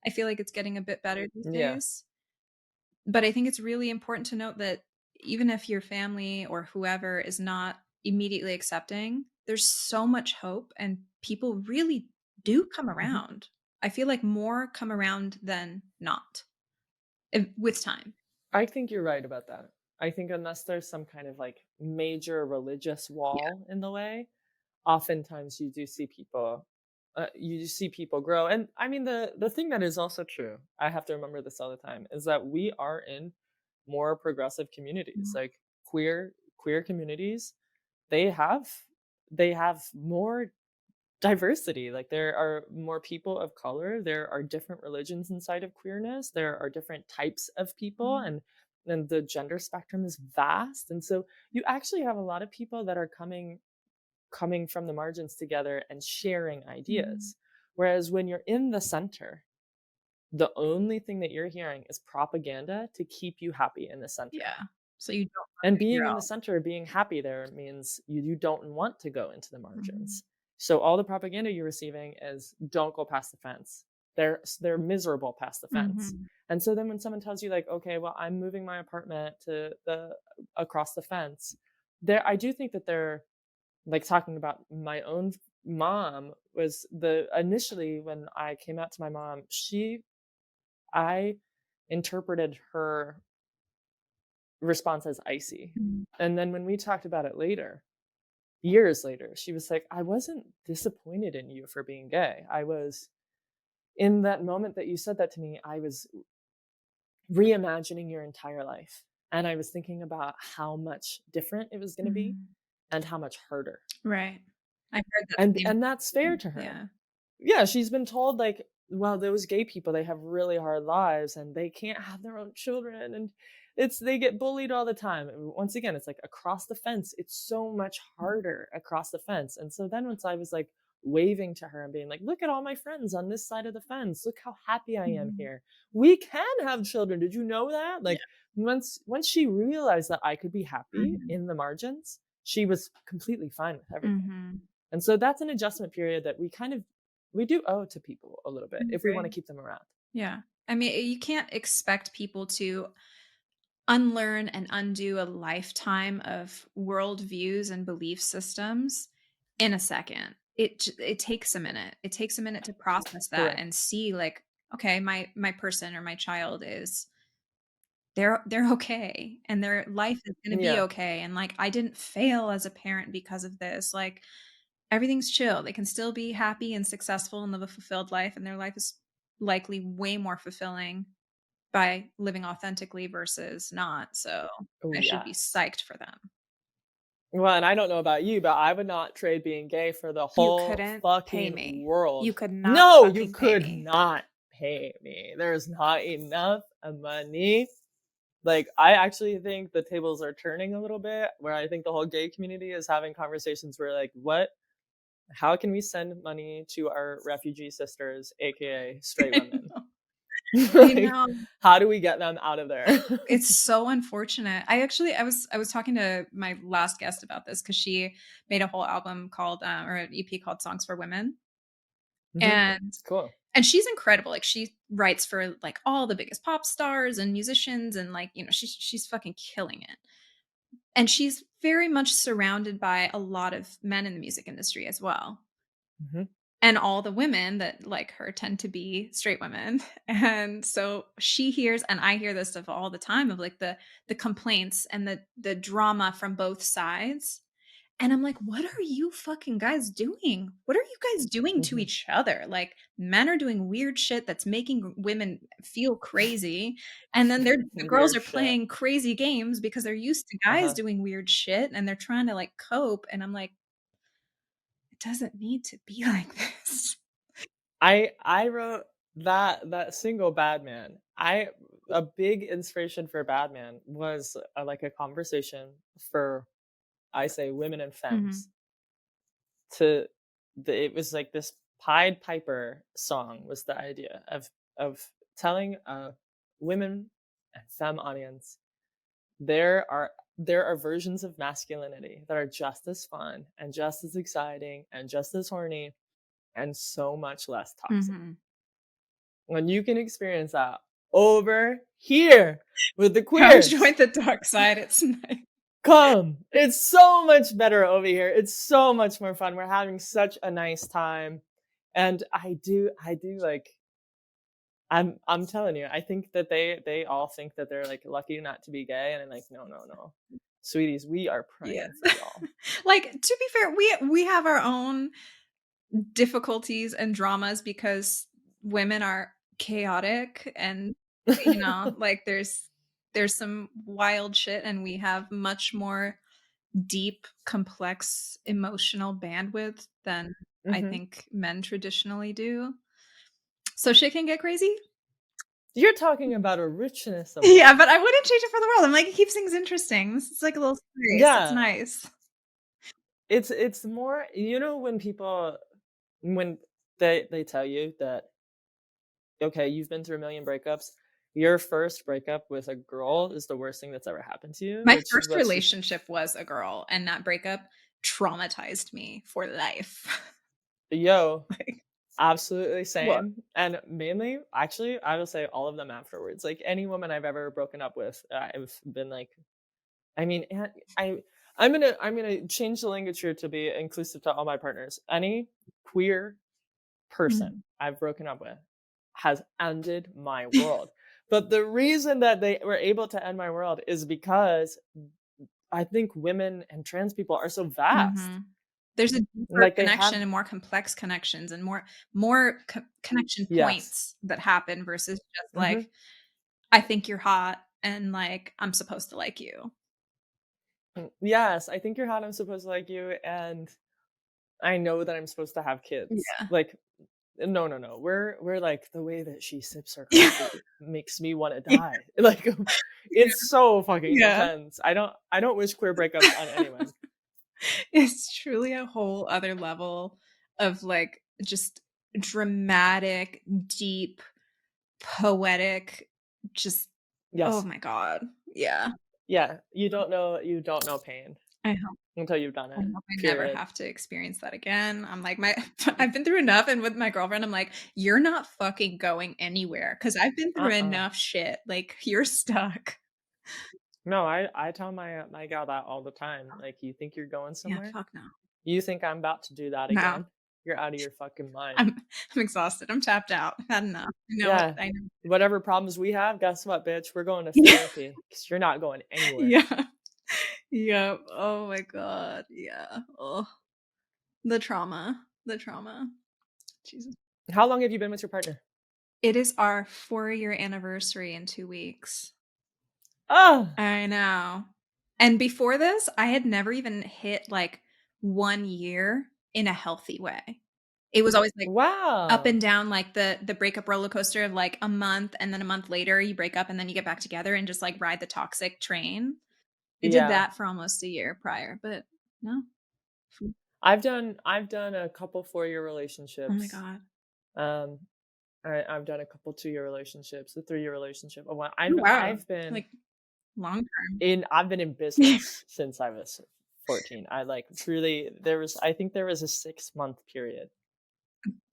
I feel like it's getting a bit better these Yeah. days. But I think it's really important to note that even if your family or whoever is not immediately accepting, there's so much hope and people really do come Mhm. around. I feel like more come around than not with time. I think you're right about that. I think unless there's some kind of like major religious Yeah. wall in the way, oftentimes you do see people grow. And I mean the thing that is also true, I have to remember this all the time, is that we are in more progressive communities. Mhm. Like queer communities, they have they have more diversity. Like there are more people of color, there are different religions inside of queerness, there are different types of people, Mhm. and the gender spectrum is vast. And so you actually have a lot of people that are coming from the margins together and sharing Mhm. ideas. Whereas when you're in the center, the only thing that you're hearing is propaganda to keep you happy in the center. Yeah. So you don't want And to figure being in the out. center, being happy there means you don't want to go into the Mhm. margins. So all the propaganda you're receiving is don't go past the fence. They're miserable past the fence. Mhm. And so then when someone tells you like, okay, well, I'm moving my apartment to the across the fence, there I do think that they're like talking about my own mom was the initially when I came out to my mom, I interpreted her response as icy. Mhm. And then when we talked about it later, years later, she was like, I wasn't disappointed in you for being gay. I was in that moment that you said that to me, I was reimagining your entire life. And I was thinking about how much different it was going to be Mhm. and how much harder. Right. I've heard that And same and that's fair thing. to her. Yeah. Yeah, she's been told like, well, those gay people, they have really hard lives and they can't have their own children and they get bullied all the time. And once again, it's like across the fence, it's so much harder across the fence. And so then once I was like waving to her and being like, look at all my friends on this side of the fence. Look how happy I am Mhm. here. We can have children. Did you know that? Yeah. Like once she realized that I could be happy Mhm. in the margins, she was completely fine with everything. Mhm. And so that's an adjustment period that we do owe to people a little I bit if we want to agree. keep them around. Yeah. I mean, you can't expect people to unlearn and undo a lifetime of worldviews and belief systems in a second. It takes a minute. It takes a minute to process that Correct. and see like, okay, my person or my child is they're okay and their life is going to be Yeah. okay and like I didn't fail as a parent because of this. Like everything's chill. They can still be happy and successful and live a fulfilled life and their life is likely way more fulfilling by living authentically versus not, so Oh, I should be yes. psyched for them. Well, and I don't know about you, but I would not trade being gay for the You whole couldn't pay fucking me. You world. could not No, you fucking pay could me. not pay me. There's not enough money. Like, I actually think the tables are turning a little bit, where I think the whole gay community is having conversations where, like, how can we send money to our refugee sisters, aka straight I women? know. I Like, know. how do we get them out of there? It's so unfortunate. I was talking to my last guest about this because she made a whole album called, or an EP called Songs for Women, Mhm. and Cool. she's incredible. Like she writes for like all the biggest pop stars and musicians, and like she's fucking killing it. And she's very much surrounded by a lot of men in the music industry as well. Mhm. and all the women that like her tend to be straight women. And so she hears, and I hear this stuff all the time of like the complaints and the drama from both sides. And I'm like, what are you fucking guys doing? What are you guys doing to Mhm. each other? Like, men are doing weird shit that's making women feel crazy. And then the girls Weird are shit. playing crazy games because they're used to guys Uh-huh. doing weird shit and they're trying to like cope. And I'm like, it doesn't need to be like this. I wrote that single Bad Man. I A big inspiration for Bad Man was, like, a conversation for, I say, women and femmes Mhm. to it was like this Pied Piper song was the idea of telling a women and femme audience there are versions of masculinity that are just as fun and just as exciting and just as horny and so much less toxic. Mhm. When you can experience that over here with the Come queers. join the dark side. It's nice. Come. It's so much better over here. It's so much more fun. We're having such a nice time. And I do like I'm telling you, I think that they all think that they're like lucky not to be gay and I'm like, no, no, no. Sweeties, we are Yeah. praying for y'all. Like, to be fair, we have our own difficulties and dramas because women are chaotic and, like, there's some wild shit, and we have much more deep, complex emotional bandwidth than I Hmm. think men traditionally do. So shit can get crazy. You're talking about a richness of Yeah, love. but I wouldn't change it for the world. I'm like, it keeps things interesting. It's like a little spice. It's Yeah. nice. It's more, when people when they tell you that, okay, you've been through a million breakups, your first breakup with a girl is the worst thing that's ever happened to you, My which first let's just relationship was a girl, and that breakup traumatized me for life. yo, Like, absolutely what? same. And mainly, actually, I will say all of them afterwards. Like any woman I've ever broken up with, I've been like, I mean, I I'm gonna change the language here to be inclusive to all my partners. Any queer person Mhm. I've broken up with has ended my world. But the reason that they were able to end my world is because I think women and trans people are so vast. Mhm. There's a deeper Like they connection have and more complex connections and more connection yes. points that happen versus just Hmm. like, "I think you're hot," and, like, "I'm supposed to like you." Yes, I think you're hot. I'm supposed to like you, and I know that I'm supposed to have kids. Yeah. Like, no, no, no. We're like the way that she sips her Yeah. coffee makes me want to Yeah. die. Like, it's so fucking Yeah. intense. I don't wish queer breakups on anyone. It's truly a whole other level of, like, just dramatic, deep, poetic, just oh Yes. my god. Yeah. Yeah, you don't know pain I hope until you've done I it, hope I never period. have to experience that again. I'm like, my I've been through enough, and with my girlfriend, I'm like, "You're not fucking going anywhere because 'cause I've been through Uh-uh. enough shit, like, you're stuck." No, I tell my gal that all the time, like, "You think you're going Yeah, somewhere? fuck no. You think I'm about to do that No. again? You're out of your fucking mind." I'm I'm exhausted. I'm tapped out. I've had enough. Yeah. I know. Whatever problems we have, guess what, bitch? We're going to Yeah. therapy because 'cause you're not going anywhere. Yeah. Yep. Oh my god. Yeah. Oh, the trauma. The trauma. Jesus. How long have you been with your partner? It is our 4-year anniversary in 2 weeks. Ah! I know. And before this, I had never even hit, like, 1 year in a healthy way. It was always, like, up and Wow. down, like, the breakup roller coaster of, like, a month, and then a month later, you break up, and then you get back together and just, like, ride the toxic train. I did Yeah. that for almost a year prior, but no. I've done a couple 4-year Oh my relationships. god. Um, I've done a couple 2-year relationships, a 3-year relationship. Oh, wow. Oh, I've wow. I've been Like, long term. I've been in business since I was 14. I like truly I think there was a 6-month period.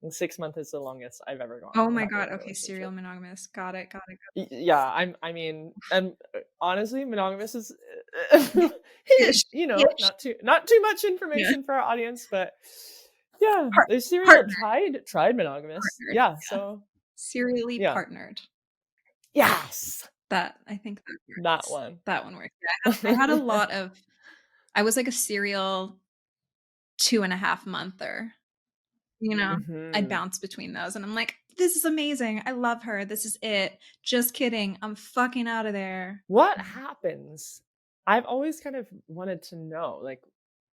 And 6 months is the longest I've ever gone Oh my without being god, in a okay, serial relationship. monogamous. Got it, got it, Yeah, I mean, and honestly, monogamous is got it. Ish. Ish. not too much Yeah. information for our audience, but Yeah, they're serial Partner. tried monogamous. Partnered, Yeah, yeah. so Serially yeah. partnered. Yes! That I think that That works. one. That one works. Yeah, I had a lot of I was like a serial 2.5 monther, you know? I'd Mhm. bounce between those, and I'm like, "This is amazing. I love her. This is it. Just kidding. I'm fucking out of there." What happens? I've always kind of wanted to know, like,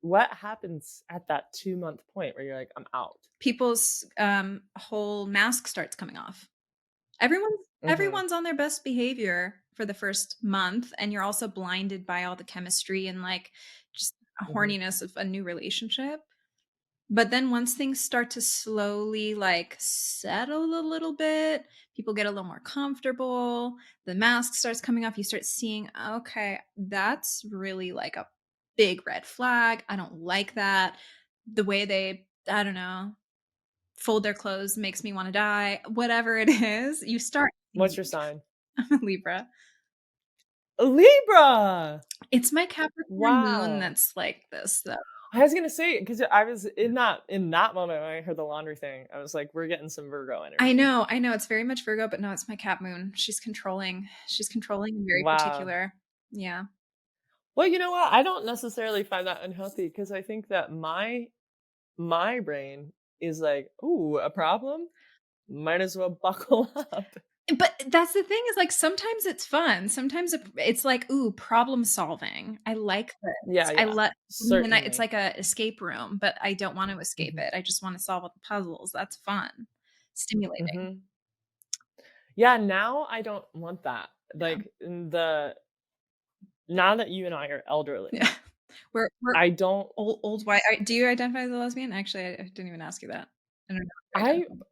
what happens at that 2-month point where you're like, "I'm out?" People's, whole mask starts coming off. Everyone's Mhm, everyone's on their best behavior for the first month, and you're also blinded by all the chemistry and, like, just a mhm. horniness of a new relationship. But then once things start to slowly, like, settle a little bit, people get a little more comfortable, the mask starts coming off, you start seeing, "Okay, that's really, like, a big red flag. I don't like that. The way they, I don't know, fold their clothes makes me wanna die." Whatever it is, you start What's seeing. your sign? I'm a Libra. Libra! It's my Capricorn moon Wow. that's like this, though. I was gonna say because I was in that moment when I heard the laundry thing, I was like, "We're getting some Virgo energy." I know, it's very much Virgo, but no, it's my Cap moon. She's controlling and very Wow. particular. Yeah. Well, you know what? I don't necessarily find that unhealthy because I think that my brain is like, "Ooh, a problem? Might as well buckle up." But that's the thing is, like, sometimes it's fun. Sometimes it's like, "Ooh, problem solving. I like this." Yeah, I yeah. let when I it's Certainly. like a escape room, but I don't want to escape Mhm. it. I just wanna solve all the puzzles. That's fun. Stimulating. Mhm. Yeah, now I don't want that. Yeah. Like, in the now that you and I are elderly, Yeah. We're I don't old white do you identify as a lesbian? Actually, I didn't even ask you that. I don't know if you I identify.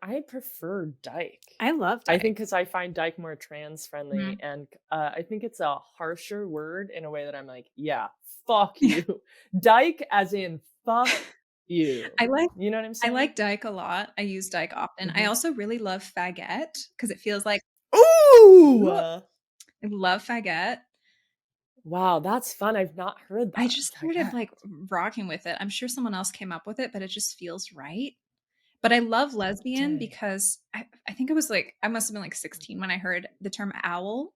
I prefer Dyke. I love I think Dyke. because I find Dyke more trans friendly, Mhm. and, I think it's a harsher word in a way that I'm like, "Yeah, fuck Yeah. you." Dyke as in fuck you. I like You know what I'm I saying? like Dyke a lot. I use Dyke often. I Mhm. also really love Fagette because it feels like, Ooh! "Ooh, I love Fagette." Wow, that's fun. I've not heard I that. just started, Fagette. like, rocking with it. I'm sure someone else came up with it, but it just feels right. But I love lesbian Dang. because I think I must have been, like, 16 when I heard the term owl,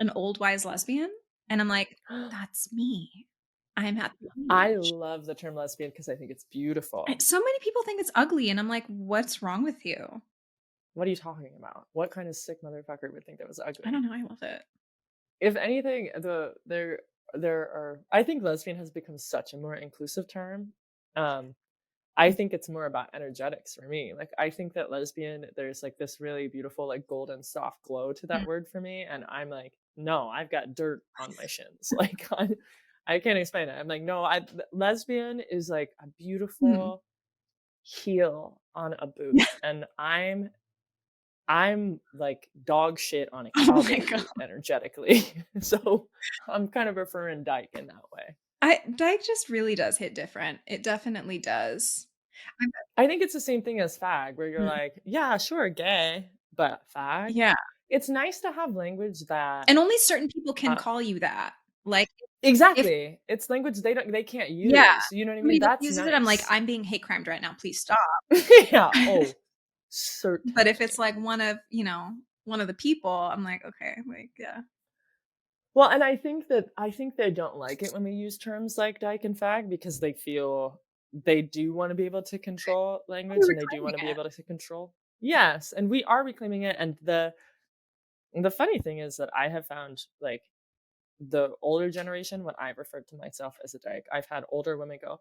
an old wise lesbian, and I'm like, "That's me. I'm at the I age." love the term lesbian because I think it's beautiful. So many people think it's ugly, and I'm like, "What's wrong with you?" What are you talking about? What kind of sick motherfucker would think that was I ugly? don't know, I love it. If anything, there are I think lesbian has become such a more inclusive term. Um, I think it's more about energetics for me. Like I think that lesbian, there's like this really beautiful, like golden soft glow to that Mm, word for me. And I'm like, no, I've got dirt on my shins. Like I can't explain it. I'm like, no, lesbian is like a mhm. beautiful heel on a boot. And I'm like dog shit on a Oh my cowboy god. boot energetically. So I'm kind of referring Dyke in that way. I Dyke just really does hit different. It definitely does. I'm I think it's the same thing as fag, where you're mm, like, yeah, sure, gay, but fag. yeah, It's nice to have language that and only certain people can uh, call you that. Like, if exactly. It's language they can't yeah, use. You know what I mean? somebody else That's uses it, I'm like, nice. "I'm being hate crimed right now, please stop." Yeah. Oh, But if it's certainly. like one of the people, I'm like, "Okay," like, yeah. Well, and I think they don't like it when we use terms like dyke and fag because they feel they do want to be able to control Oh, you're language and they do reclaiming want to be it. able to control. Yes, and we are reclaiming it. And the funny thing is that I have found like the older generation when I referred to myself as a dyke, I've had older women go,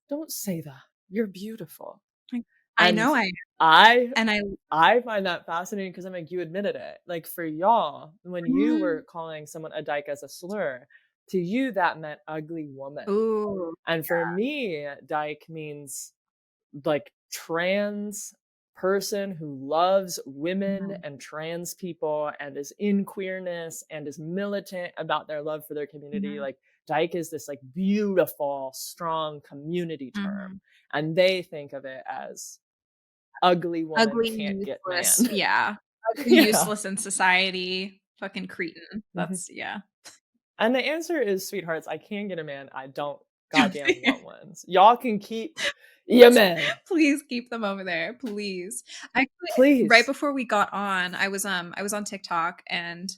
"Don't say that. You're beautiful." Like, I And know I I and I I find that fascinating because I'm like, you admitted it. Like for y'all, when you mm, were calling someone a dyke as a slur, to you that meant ugly woman. ooh, And for me, dyke means like trans person who loves women mhm, and trans people and is in queerness and is militant about their love for their community. mhm, Like dyke is this like beautiful, strong community term. mhm. And they think of it as ugly woman Ugly, can't get useless, man. yeah. Ugly, Yeah. useless in society, fucking cretin. Mhm. That's yeah. And the answer is, sweethearts, I can get a man. I don't goddamn want ones. Y'all can keep Yeah, man. Please keep them over there, please. Actually, right Please. before we got on, I was on TikTok and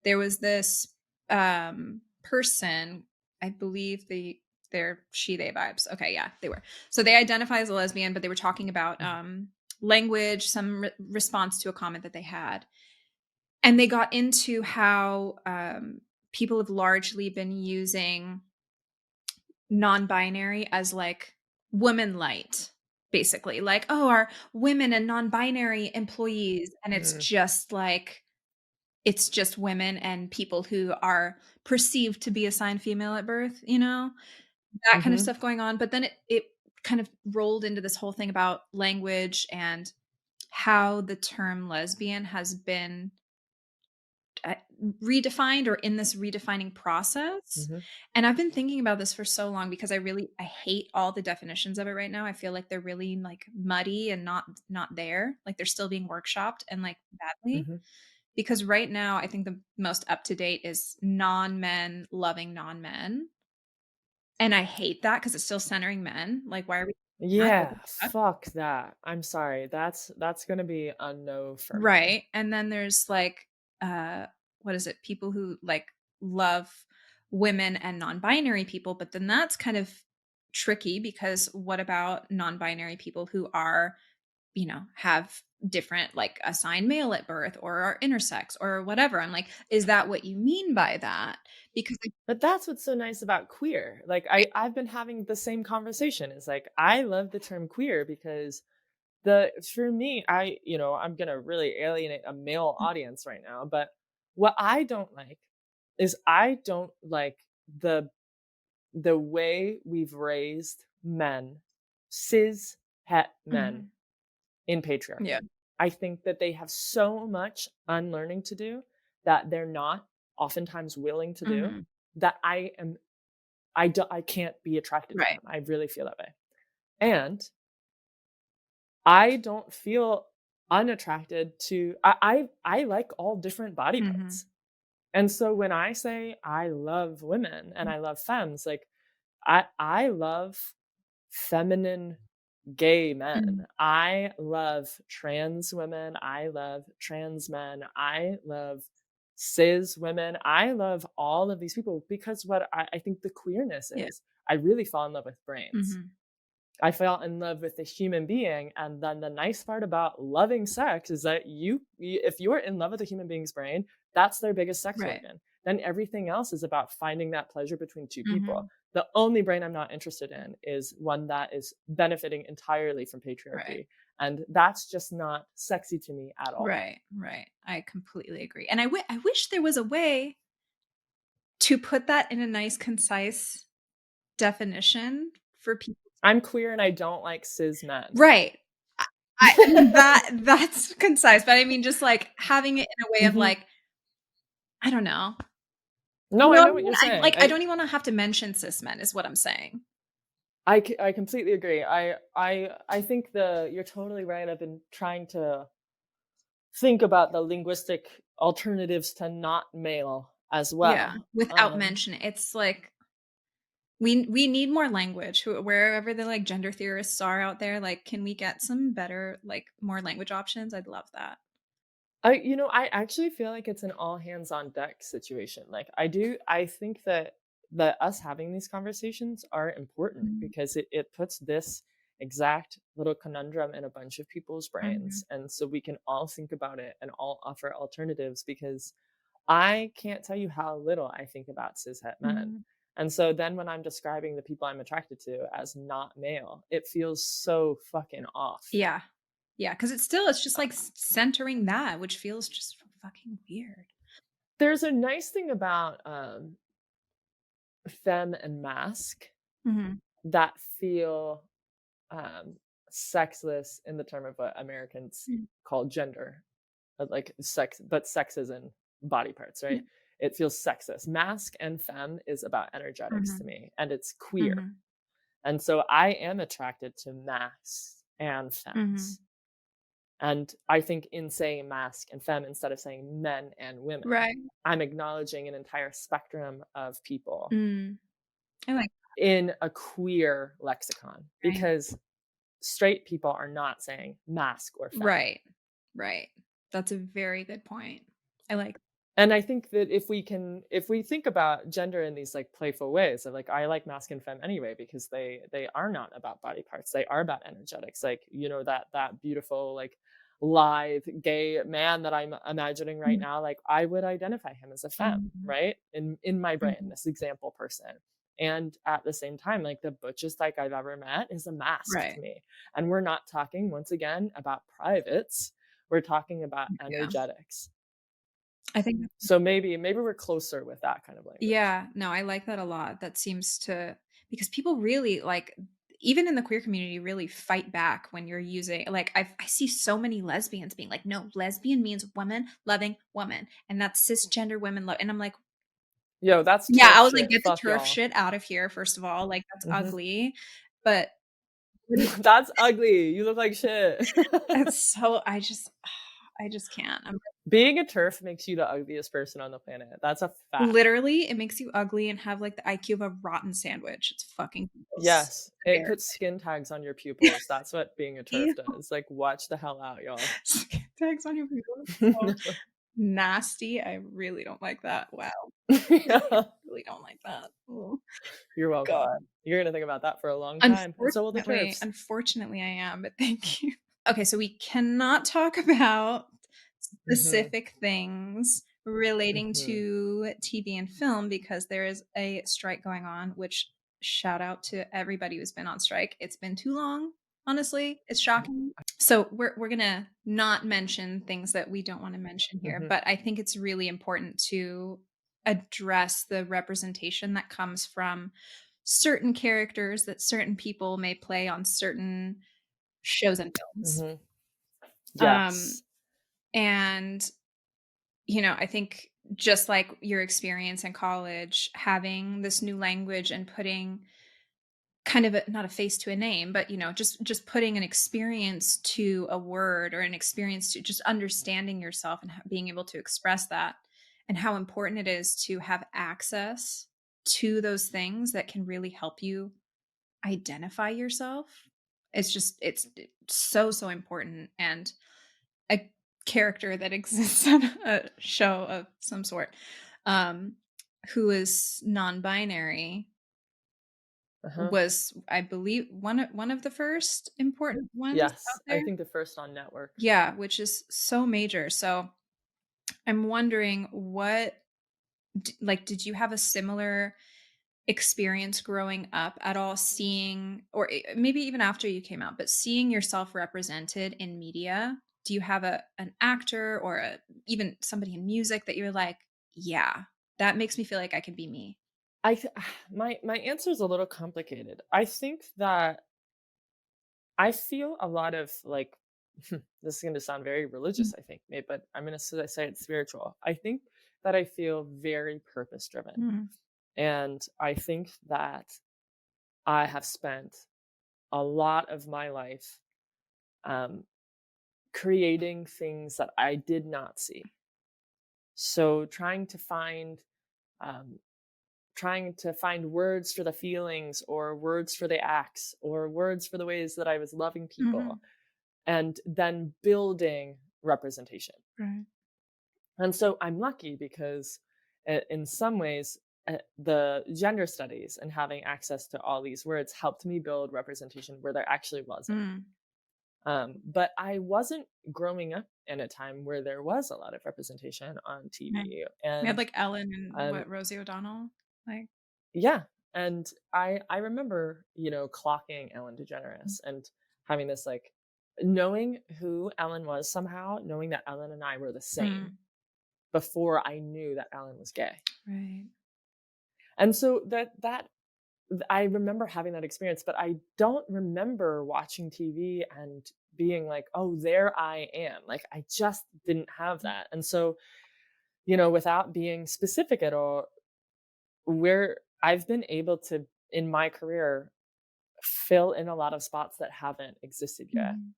there was this person, I believe they're she they vibes. Okay, yeah, they were. So they identify as a lesbian, but they were talking about language, some response to a comment that they had. And they got into how people have largely been using non-binary as like women light, basically like, oh, our women and non-binary employees, and Mm, it's just women and people who are perceived to be assigned female at birth, you know, that kind of mhm, stuff going on. But then it kind of rolled into this whole thing about language and how the term lesbian has been uh, redefined or in this redefining process. mhm, And I've been thinking about this for so long because I hate all the definitions of it right now. I feel like they're really like muddy and not there. Like they're still being workshopped and like badly. mhm. Because right now I think the most up to date is non-men loving non-men. And I hate that because it's still centering men. Like why are we doing that? What Yeah, the fuck? fuck that. I'm sorry. That's gonna be a no for me. Right, and then there's, like, what is it? People who, like, love women and non-binary people, but then that's kind of tricky because what about non-binary people who are, you know, have different, like, assigned male at birth or are intersex or whatever? I'm like, "Is that what you mean by that?" Because I But that's what's so nice about queer. Like I've been having the same conversation. It's like I love the term queer because the for me, I'm gonna really alienate a male audience right now, but what I don't like is I don't like the the way we've raised men, cis het men Mhm. in Yeah. patriarchy. I think that they have so much unlearning to do that they're not oftentimes willing to do Mhm. that I can't be attracted to Right. them. I really feel that way. And I don't feel unattracted to I like all different body Mhm. parts. And so when I say I love women and Mm. I love femmes, like I love feminine gay Mhm. men. I love trans women. I love trans men. I love cis women. I love all of these people because what I think the queerness Yeah. is, I really fall in love with brains. Mhm. I fell in love with a human being, and then the nice part about loving sex is that if you're in love with a human being's brain, that's their biggest sex Right. organ. Then everything else is about finding that pleasure between two people. Mhm. The only brain I'm not interested in is one that is benefiting entirely from Right. patriarchy, and that's just not sexy to me at all. Right, right. I completely agree. And I wish there was a way to put that in a nice, concise definition for people. I'm queer and I don't like cis men. Right. I I mean, that's concise, but I mean, just, like, having it in a way of, Mhm. like, I don't know. No, You I know what know I what mean? you're saying. I don't even wanna have to mention cis men is what I'm saying. I completely agree. I think you're totally right. I've been trying to think about the linguistic alternatives to not male as Yeah, well. without mentioning it's like we need more language. Wherever the, like, gender theorists are out there, like, can we get some better, like, more language options? I'd love that. I actually feel like it's an all hands on deck situation. Like I think that us having these conversations are important Mhm. because it puts this exact little conundrum in a bunch of people's Mhm. brains. And so we can all think about it and all offer alternatives because I can't tell you how little I think about cishet men. Mhm. And so then when I'm describing the people I'm attracted to as not male, it feels so fucking off. Yeah. Yeah, because it's just, like, centering that, which feels just fucking weird. There's a nice thing about femme and masc Mhm. that feel um, sexless in the term of what Americans Mm. call gender, like sex, but sex is in body parts, Yeah. right? It feels sexist. Masc and femme is about energetics to Mhm. me, and it's queer. Mhm. And so I am attracted to mascs and femmes. Mhm. And I think in saying masc and femme instead of saying men and women, Right. I'm acknowledging an entire spectrum of people Mm. I like in a queer lexicon right. because straight people are not saying masc or femme. Right. Right. That's a very good point. I like. And I think that if we think about gender in these like playful ways of like, I like masc and femme anyway, because they are not about body parts. They are about energetics. Like, you know, that beautiful, like lithe gay man that I'm imagining right Mhm. now, like I would identify him as a femme, Mhm. right? In my brain, Mhm. this example person. And at the same time, like the butchest dyke I've ever met is a mask to Right. me. And we're not talking once again about privates. We're talking about Yeah. energetics. I think So maybe we're closer with that kind of language. yeah, no, I like that a lot. That seems to because people really like even in the queer community really fight back when you're using like I see so many lesbians being like, no, lesbian means woman loving woman, and that's cisgender women love. And I'm like, Yo, that's yeah, turf I was like, shit. get the Fuck turf y'all. shit out of here, first of all. Like that's Mhm. ugly. But That's ugly. You look like shit. it's so I just can't. I'm Being a turf makes you the ugliest person on the planet. That's a fact. literally it makes you ugly and have like the IQ of a rotten sandwich. It's fucking gross. Yes, It's it puts skin tags on your pupils. That's what being a turf embarrassing. does. Like, watch the hell out, y'all. Skin tags on your people. So nasty. I really don't like that. Wow. I Yeah. really don't like that. Oh, You're God. welcome. You're gonna think about that for a long time, and so will the Unfortunately, turfs. unfortunately, I am, but thank you. Okay, so we cannot talk about Mhm, specific things relating mhm, to TV and film because there is a strike going on, which shout out to everybody who's been on strike. It's been too long, honestly. It's shocking. So we're gonna not mention things that we don't want to mention here, mhm, but I think it's really important to address the representation that comes from certain characters that certain people may play on certain shows and films. mhm. Um, Yes. and I think just like your experience in college, having this new language and putting kind of a, not a face to a name, but just putting an experience to a word or an experience to just understanding yourself and being able to express that and how important it is to have access to those things that can really help you identify yourself. It's so important and a character that exists on a show of some sort um who is non-binary Uh-huh. was I believe one of the first important ones out Yes, I there. think the first on network. Yeah, which is so major. So I'm wondering like did you have a similar experience growing up at all seeing or maybe even after you came out but seeing yourself represented in media? Do you have an actor or even somebody in music that you're like, yeah, that makes me feel like I can be me? I th my answer is a little complicated. I think that I feel a lot of like this is going to sound very religious, I think, maybe, but I'm going to say it's spiritual. I think that I feel very purpose driven. Mhm. And I think that I have spent a lot of my life um, creating things that I did not see. So um, trying to find words for the feelings or words for the acts or words for the ways that I was loving people Mhm. and then building representation. Right. And so I'm lucky because in some ways, the gender studies and having access to all these words helped me build representation where there actually wasn't. Mm. But I wasn't growing up in a time where there was a lot of representation on Yeah. TV. We had And like Ellen and um, what, Rosie O'Donnell? Like, yeah, and I remember, clocking Ellen DeGeneres and having this like knowing who Ellen was somehow, knowing that Ellen and I were the same mm, before I knew that Ellen was gay. right. And so I remember having that experience, but I don't remember watching TV and being like, "Oh, there I am." Like I just didn't have that. And so, without being specific at all, where I've been able to in my career fill in a lot of spots that haven't existed yet. Mhm.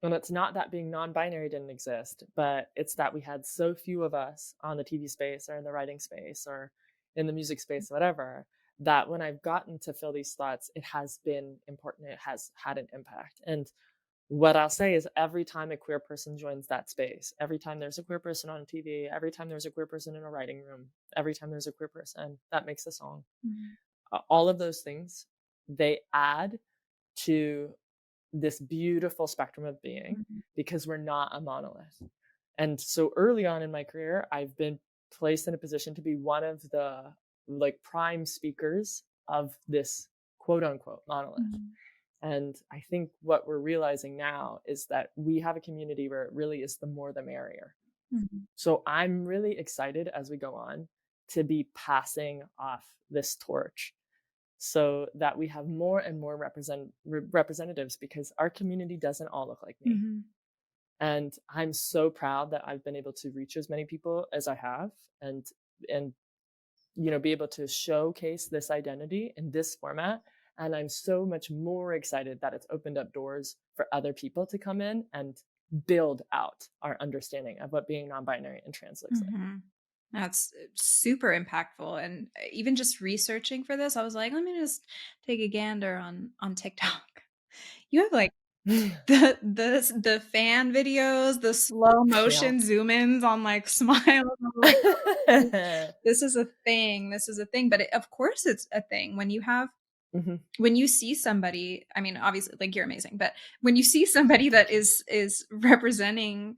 And it's not that being non-binary didn't exist, but it's that we had so few of us on the TV space or in the writing space or in the music space, whatever, that when I've gotten to feel these thoughts, it has been important. It has had an impact. And what I'll say is every time a queer person joins that space, every time there's a queer person on TV, every time there's a queer person in a writing room, every time there's a queer person that makes a song, Mhm. all of those things, they add to this beautiful spectrum of being Mhm. because we're not a monolith. And so early on in my career, I've been placed in a position to be one of the like prime speakers of this quote unquote monolith. Mhm. And I think what we're realizing now is that we have a community where it really is the more the merrier. Mhm. So I'm really excited as we go on to be passing off this torch so that we have more and more representatives because our community doesn't all look like me. Mhm. And I'm so proud that I've been able to reach as many people as I have and be able to showcase this identity in this format. And I'm so much more excited that it's opened up doors for other people to come in and build out our understanding of what being non-binary and trans looks like. Mhm. That's super impactful, and even just researching for this, I was like, "Let me just take a gander on TikTok." You have, like, the fan videos, the slow Yeah. motion zoom ins on, like, smiles. I'm like, "Oh, this is a thing, this is a thing," but of course it's a thing Mhm. when you see somebody, I mean, obviously, like, you're amazing, but when you see somebody that Thank you. is representing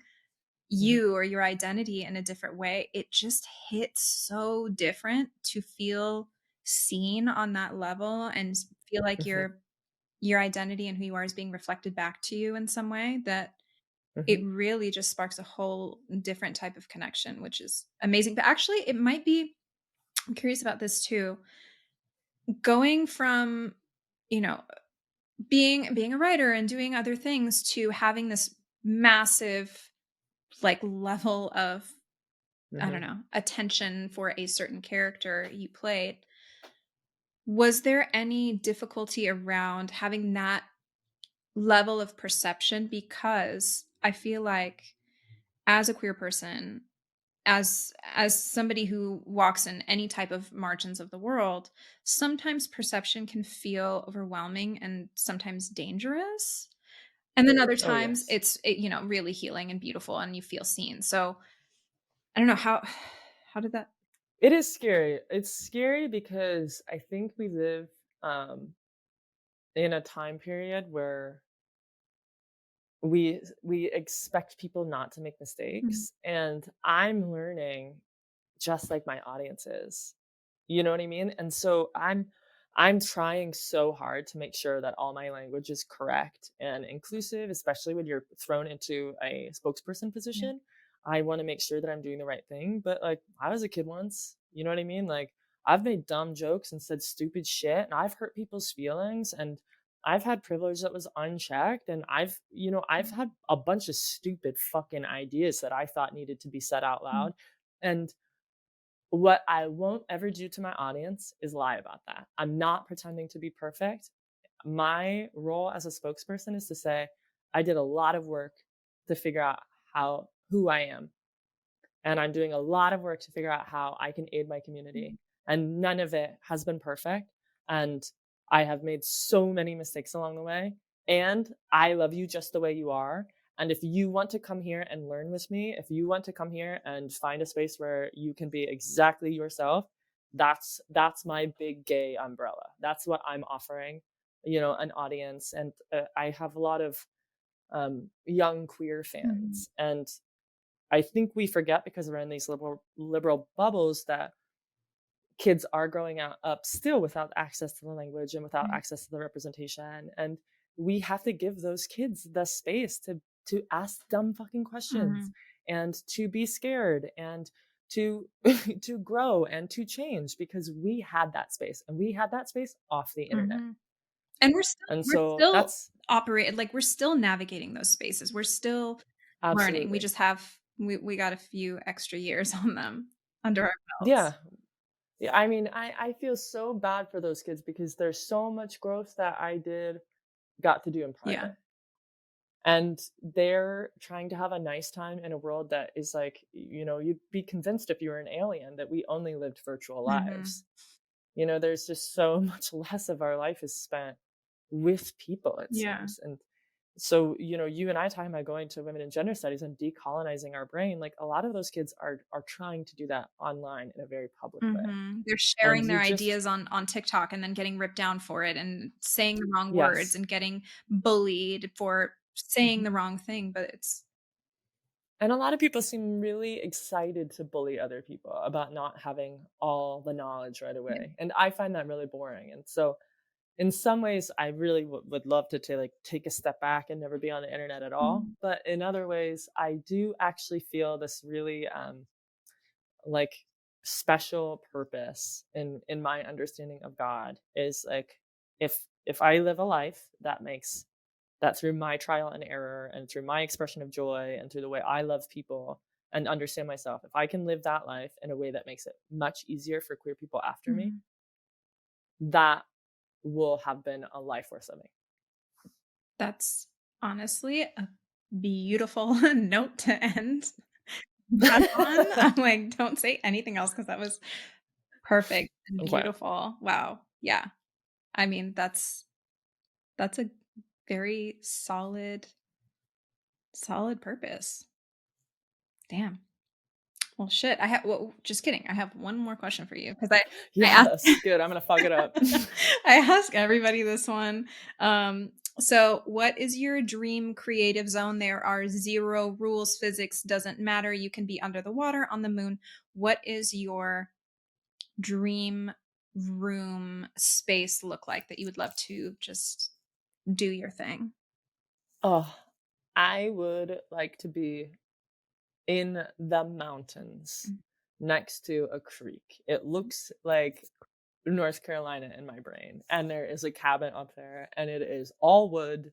Mhm. you or your identity in a different way, it just hits so different to feel seen on that level and feel like Mhm. your identity and who you are is being reflected back to you in some way that it Mhm. really just sparks a whole different type of connection, which is amazing. But actually, it might be, I'm curious about this too. Going from, you know, being a writer and doing other things to having this massive like level of, I don't Mhm. know, attention for a certain character you played. Was there any difficulty around having that level of perception? Because I feel like as a queer person, as somebody who walks in any type of margins of the world, sometimes perception can feel overwhelming and sometimes dangerous. And then other Oh, times yes. really healing and beautiful and you feel seen. So I don't know how did that. It is scary. It's scary because I think we live, um, in a time period where we expect people not to make Mhm. mistakes, and I'm learning just like my audience is. You know what I mean? And so I'm trying so hard to make sure that all my language is correct and inclusive, especially when you're thrown into a spokesperson Yeah. position. I want to make sure that I'm doing the right thing. But like I was a kid once, you know what I mean? Like I've made dumb jokes and said stupid shit and I've hurt people's feelings and I've had privilege that was unchecked and I've had a bunch of stupid fucking ideas that I thought needed to be said out Mhm. loud. And what I won't ever do to my audience is lie about that. I'm not pretending to be perfect. My role as a spokesperson is to say, I did a lot of work to figure out who I am. And I'm doing a lot of work to figure out how I can aid my community. Mhm. And none of it has been perfect. And I have made so many mistakes along the way. And I love you just the way you are. And if you want to come here and learn with me, if you want to come here and find a space where you can be exactly yourself, that's my big gay umbrella. That's what I'm offering, an audience. And I have a lot of young queer Mhm. fans, and I think we forget because we're in these liberal bubbles that kids are growing up still without access to the language and without Right. access to the representation, and we have to give those kids the space to ask dumb fucking questions Mhm. and to be scared and to to grow and to change because we had that space and we had that space off the internet. Mhm. And And we're so still that's operating like, we're still navigating those spaces. We're still learning. We absolutely. just have we got a few extra years on them under our Yeah. belts. Yeah, I mean, I feel so bad for those kids because there's so much growth that I got to do in Yeah. private. And they're trying to have a nice time in a world that is like, you'd be convinced if you were an alien that we only lived virtual Mhm. lives. There's just so much less of our life is spent with people, it Yeah. seems. And so, you and I talking about going to women and gender studies and decolonizing our brain, like a lot of those kids are trying to do that online in a very public way. They're And sharing you their just ideas on TikTok and then getting ripped down for it and saying the wrong words yes. and getting bullied for saying Mhm. the wrong thing, but it's And a lot of people seem really excited to bully other people about not having all the knowledge right yeah. away. And I find that really boring. And so in some ways, I really would love to like take a step back and never be on the internet at all. Mhm. But in other ways, I do actually feel this really like special purpose in my understanding of God is like if I live a life that through my trial and error and through my expression of joy and through the way I love people and understand myself, if I can live that life in a way that makes it much easier for queer people after me, Mhm. that will have been a life worth living. That's honestly a beautiful note to end that on. I'm like, don't say anything else because that was perfect and Okay. beautiful. Wow. Yeah. I mean, that's a very solid purpose. Damn. Well, shit. Well, just kidding. I have one more question for you because I asked Yes, good. I'm gonna fuck it up. I ask everybody this one. So what is your dream creative zone? There are zero rules. Physics doesn't matter. You can be under the water, on the moon. What is your dream room space look like that you would love to just do your thing? Oh, I would like to be in the mountains Mm. next to a creek. It looks like North Carolina in my brain. And there is a cabin up there and it is all wood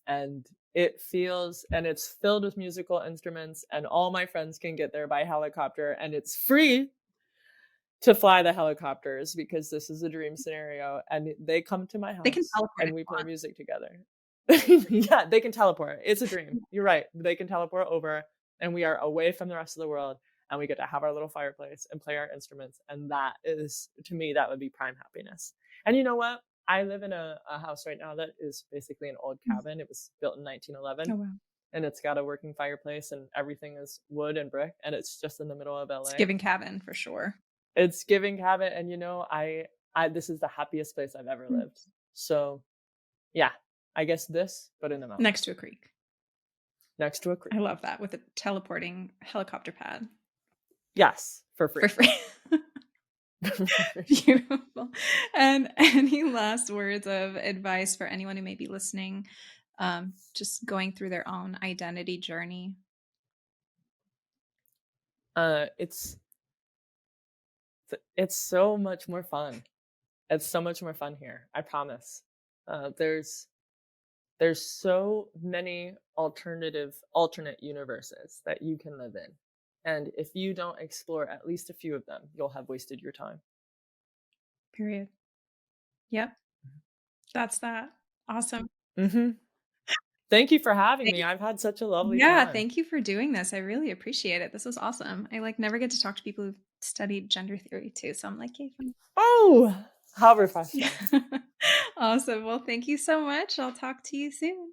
and it's filled with musical instruments and all my friends can get there by helicopter and it's free to fly the helicopters because this is a dream scenario and they come to my They can house teleport if and we you play want. music together. Yeah, they can teleport. It's a dream. You're right. They can teleport over and we are away from the rest of the world and we get to have our little fireplace and play our instruments. And that is, to me, that would be prime happiness. And you know what? I live in a house right now that is basically an old Mm. cabin. It was built in 1911 Oh, wow. and it's got a working fireplace and everything is wood and brick and it's just in the middle of It's LA. giving cabin for sure. It's giving habit, and I this is the happiest place I've ever Mm. lived. So yeah, I guess this, but in the Next mountains, to a creek. next to a I creek. love that with a teleporting helicopter pad Yes, for for free. free. For free. Beautiful. And any last words of advice for anyone who may be listening, just going through their own identity journey? It's it's so much more fun. It's so much more fun here. I promise. There's so many alternate universes that you can live in, and if you don't explore at least a few of them, you'll have wasted your time. Period. Yep. That's that. Awesome. Hmm. Thank you for having me. Thank I've had such a lovely Yeah, time. thank you for doing this. I really appreciate it. This was awesome. I like never get to talk to people who've studied gender theory too. So I'm like, yay for me. Oh, how Yeah. refreshing. Awesome. Well, thank you so much. I'll talk to you soon.